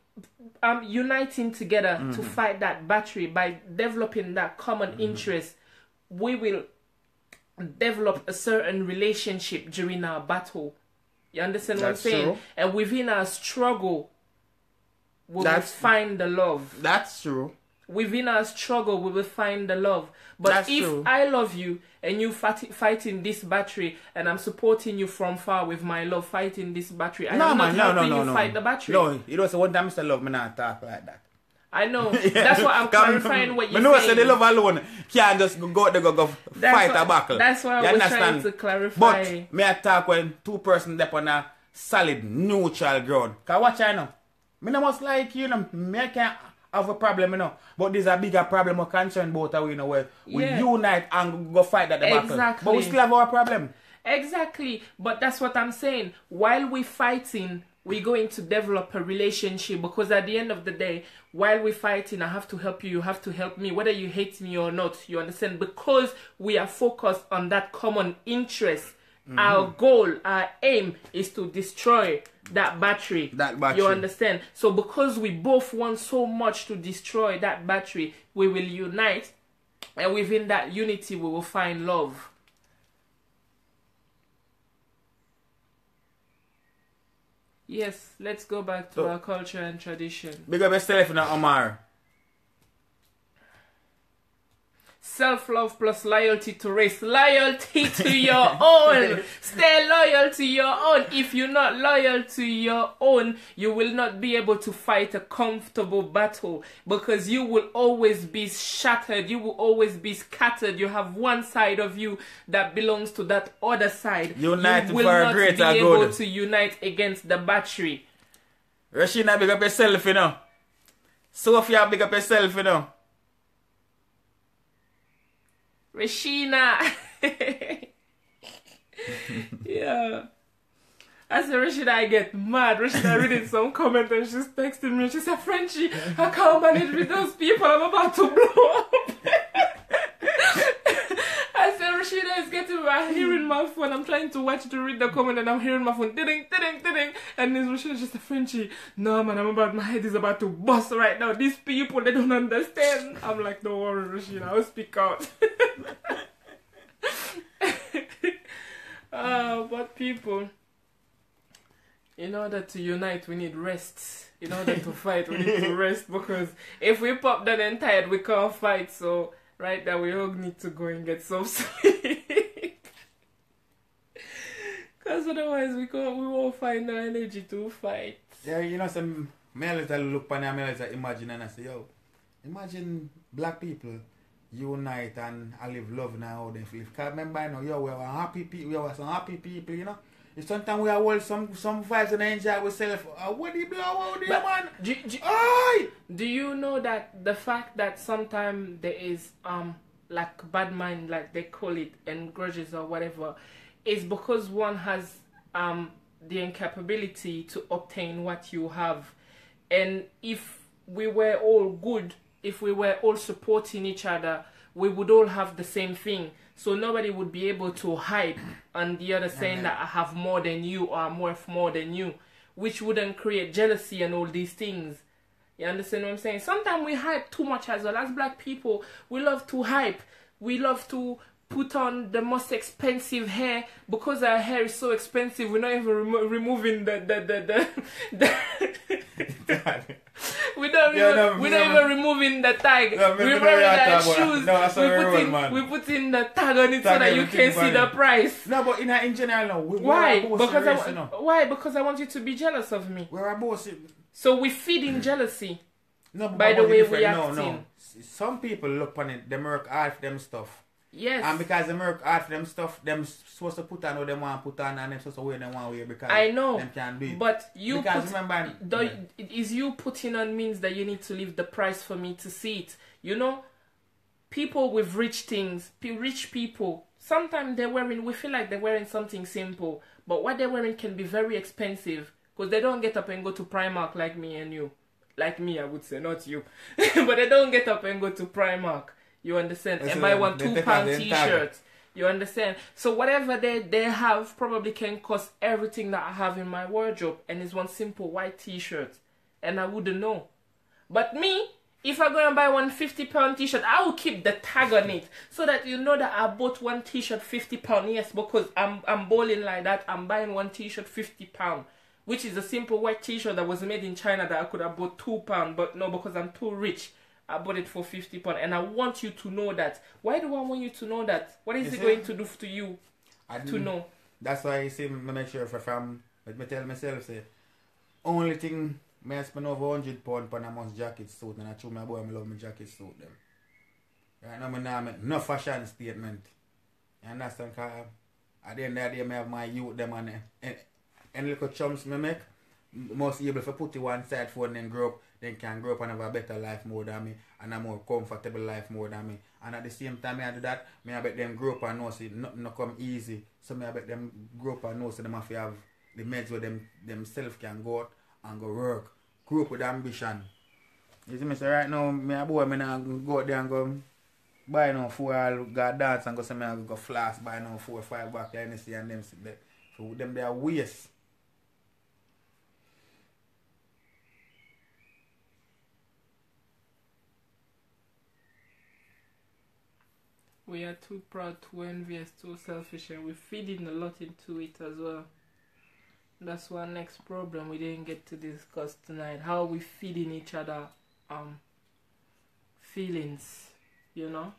uniting together to fight that battery, by developing that common interest, we will develop a certain relationship during our battle. You understand what I'm saying? True. And within our struggle, we will find the love. That's true. Within our struggle, we will find the love. But if I love you and you fighting this battery, and I'm supporting you from far with my love, fighting this battery, I'm not helping you fight the battery. No, you don't say one time Mr. Love, me not talk like that. I know. That's why I'm clarifying what you're saying. I know I say the love alone can't just go fight a battle. That's why I was trying to clarify. But me I talk when two persons step on a solid neutral ground. Because watch I know. Me not must like you know. Me I can't have a problem, you know. But there's a bigger problem or concern about you know where we unite and go fight at the battle. But we still have our problem. Exactly. But that's what I'm saying. While we're fighting, we're going to develop a relationship, because at the end of the day, while we're fighting, I have to help you, you have to help me, whether you hate me or not, you understand? Because we are focused on that common interest. Our goal, our aim is to destroy that battery. You understand? So because we both want so much to destroy that battery, we will unite, and within that unity we will find love. Yes, let's go back to our culture and tradition. Big up yourself now, Omar. Self-love plus loyalty to race. Loyalty to your own. Stay loyal to your own. If you're not loyal to your own, you will not be able to fight a comfortable battle, because you will always be shattered. You will always be scattered. You have one side of you that belongs to that other side. Unite you will for not a greater be good. able to unite against the battery. Rashina, big up yourself, you know. Sophia, big up yourself, you know. Rashina. Yeah. I said, Rashida, I get mad. Rashida reading some comment and she's texting me. She said, Frenchie, I can't manage with those people. I'm about to blow up. I said, Rashida is getting I'm hearing my phone. I'm trying to watch to read the comment and I'm hearing my phone. Ding, ding, ding. And this Rashida just a Frenchie. No, man, my head is about to bust right now. These people, they don't understand. I'm like, don't worry, Rashida. I'll speak out. But people, in order to unite, we need rest. In order to fight, we need to rest, because if we pop down and tired, we can't fight. So right now, we all need to go and get some sleep. Because otherwise, we won't find the energy to fight. Yeah, you know, some males that look on them, males that imagine, and I say, yo, imagine black people unite and I live love now how they live. Because remember, you know, yo, we are happy people, we are some happy people, you know. If sometimes we are all some vibes and enjoy ourselves, what do you blow out there, man? Do you know that the fact that sometimes there is like bad mind, like they call it, and grudges or whatever, is because one has the incapability to obtain what you have. And if we were all good, if we were all supporting each other, we would all have the same thing. So nobody would be able to hide on the other saying that I have more than you or I'm worth more than you, which wouldn't create jealousy and all these things. You understand what I'm saying? Sometimes we hype too much as well. As black people, we love to hype. We love to put on the most expensive hair. Because our hair is so expensive, we're not even removing the we're not even removing the tag. We're wearing our shoes. We put in the tag on it so that you can see the price. No, but in general, no. Why? Because I want you to be jealous of me. We're a boss. So we feed in jealousy. No, but by the way we acting. No. Some people look on it, they work hard for them stuff. Yes. And because they work hard for them stuff, them supposed to put on what they want to put on and them supposed to wear them one way because I know. them can't do it. But you because is you putting on means that you need to leave the price for me to see it. You know, people with rich things, rich people, sometimes we feel like they're wearing something simple, but what they're wearing can be very expensive because they don't get up and go to Primark like me and you. Like me, I would say, not you. But they don't get up and go to Primark. You understand? And buy one £2 t-shirt. You understand? So whatever they have probably can cost everything that I have in my wardrobe. And it's one simple white t-shirt. And I wouldn't know. But me, if I go and buy one £50 t-shirt, I will keep the tag on it. So that you know that I bought one t-shirt £50. Yes, because I'm bowling like that. I'm buying one t-shirt £50. Which is a simple white t-shirt that was made in China that I could have bought £2. But no, because I'm too rich, I bought it for £50. And I want you to know that. Why do I want you to know that? What is it going to do to you to know? That's why I say, I make sure if I'm, let me tell myself, say, only thing, I spend over £100 on a must jacket suit. And I told my boy I love my jacket suit them. Right now, I make no fashion statement. You understand? Because at the end of the day, I have my youth, them and little chums me make, most able to put it one side for and then grow up, then can grow up and have a better life more than me, and a more comfortable life more than me. And at the same time I do that, I bet them grow up and know see nothing no come easy. So I bet them grow up and know so them have to have the meds where themselves can go out and go work. Grow up with ambition. You see me say right now, me a boy, me now go out there and go buy no 4 I'll go dance and go say me I go flash, buy no 4 or 5 back there and see and them sit there. So them they are waste. We are too proud, too envious, too selfish, and we're feeding a lot into it as well. That's our next problem we didn't get to discuss tonight. How are we feeding each other feelings, you know?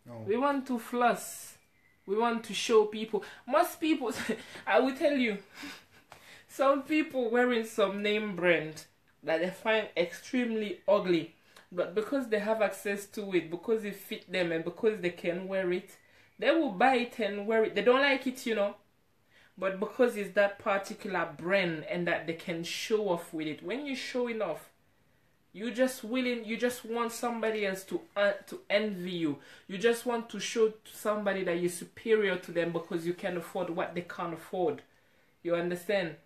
No. We want to floss. We want to show people. Most people, I will tell you, some people wearing some name brand that they find extremely ugly. But because they have access to it, because it fit them and because they can wear it, they will buy it and wear it. They don't like it, you know. But because it's that particular brand and that they can show off with it. When you're showing off, you just want somebody else to envy you. You just want to show to somebody that you're superior to them because you can afford what they can't afford. You understand?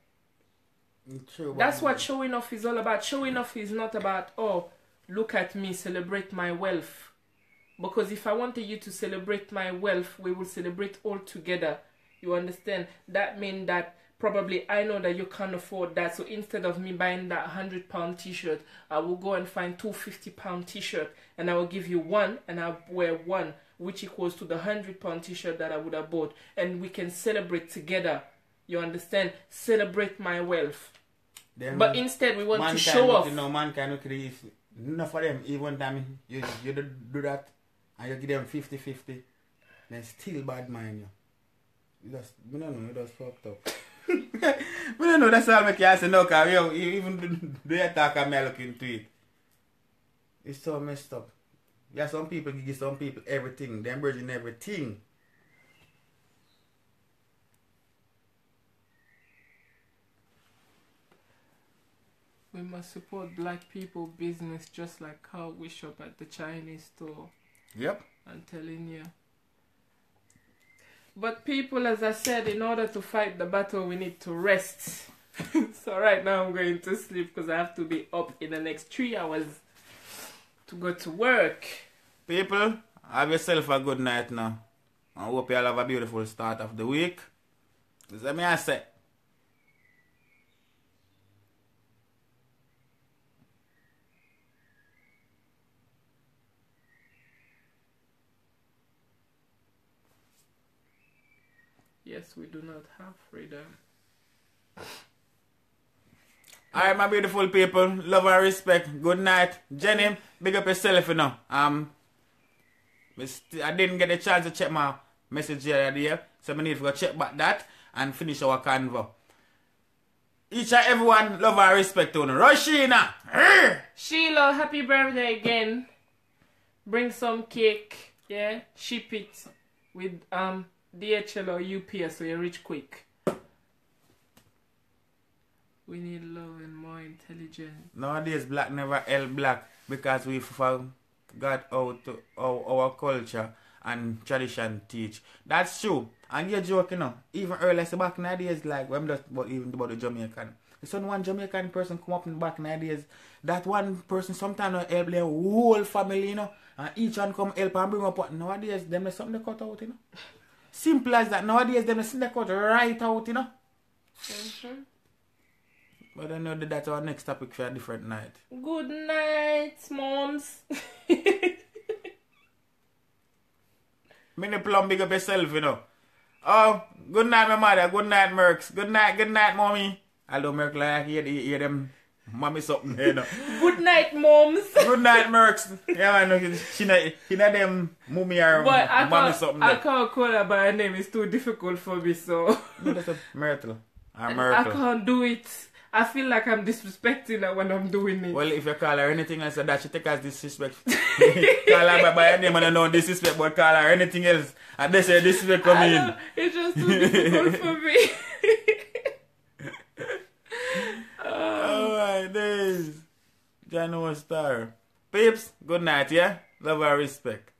True, that's what showing off is all about. Showing off is not about, oh, look at me, celebrate my wealth. Because if I wanted you to celebrate my wealth, we will celebrate all together. You understand? That means that probably I know that you can't afford that. So instead of me buying that £100 t-shirt, I will go and find two £50 t-shirt. And I will give you one and I'll wear one, which equals to the £100 t-shirt that I would have bought. And we can celebrate together. You understand? Celebrate my wealth. Then but instead we want to show off. No man can create. Enough for them, even time you do that and you give them 50-50, then still bad mind you. You don't know, you just fucked up. We don't know, that's all I can say no, because you even do your talk and me look into it. It's so messed up. Yeah, some people give some people everything, they're bridging everything. We must support black people business just like how we shop at the Chinese store. Yep. I'm telling you. But people, as I said, in order to fight the battle, we need to rest. So right now I'm going to sleep because I have to be up in the next 3 hours to go to work. People, have yourself a good night now. I hope you all have a beautiful start of the week. Let me say. Yes, we do not have freedom. Alright, my beautiful people. Love and respect. Good night. Jenny, big up yourself, you know. I didn't get a chance to check my message here today, so I need to go check back that and finish our convo. Each and everyone, love and respect to you. Roshina! Sheila, happy birthday again. Bring some cake, yeah? Ship it with DHL or UPS so you reach quick. We need love and more intelligence. Nowadays, black never held black because we forgot how to our culture and tradition teach. That's true. And you're joking, you know. Even earlier, so back in the days, like, when just even about the Jamaican. So one Jamaican person come up in back in the days, that one person sometimes help their whole family, you know. And each one come help and bring up what. Nowadays, them there's something they cut out, you know. Simple as that. Nowadays, them there's something they cut right out, you know. Mm-hmm. But I know that's our next topic for a different night. Good night, moms. Mini plum, big up yourself, you know. Oh, good night, my mother. Good night, Mercs. Good night, mommy. Although Merc like hear them mommy something, you know. Good night, moms. Good night, Mercs. Yeah, man, she not them mommy or mommy something. I can't call her by her name. It's too difficult for me, so. No, that's a Myrtle. Or I Myrtle. can't do it. I feel like I'm disrespecting her when I'm doing it. Well, if you call her anything else, that she take as disrespect. Call her by her name and I know disrespect, but call her anything else, and they say disrespect come in. It's just too difficult for me. Alright, this is Jano Star. Peeps, good night, yeah? Love and respect.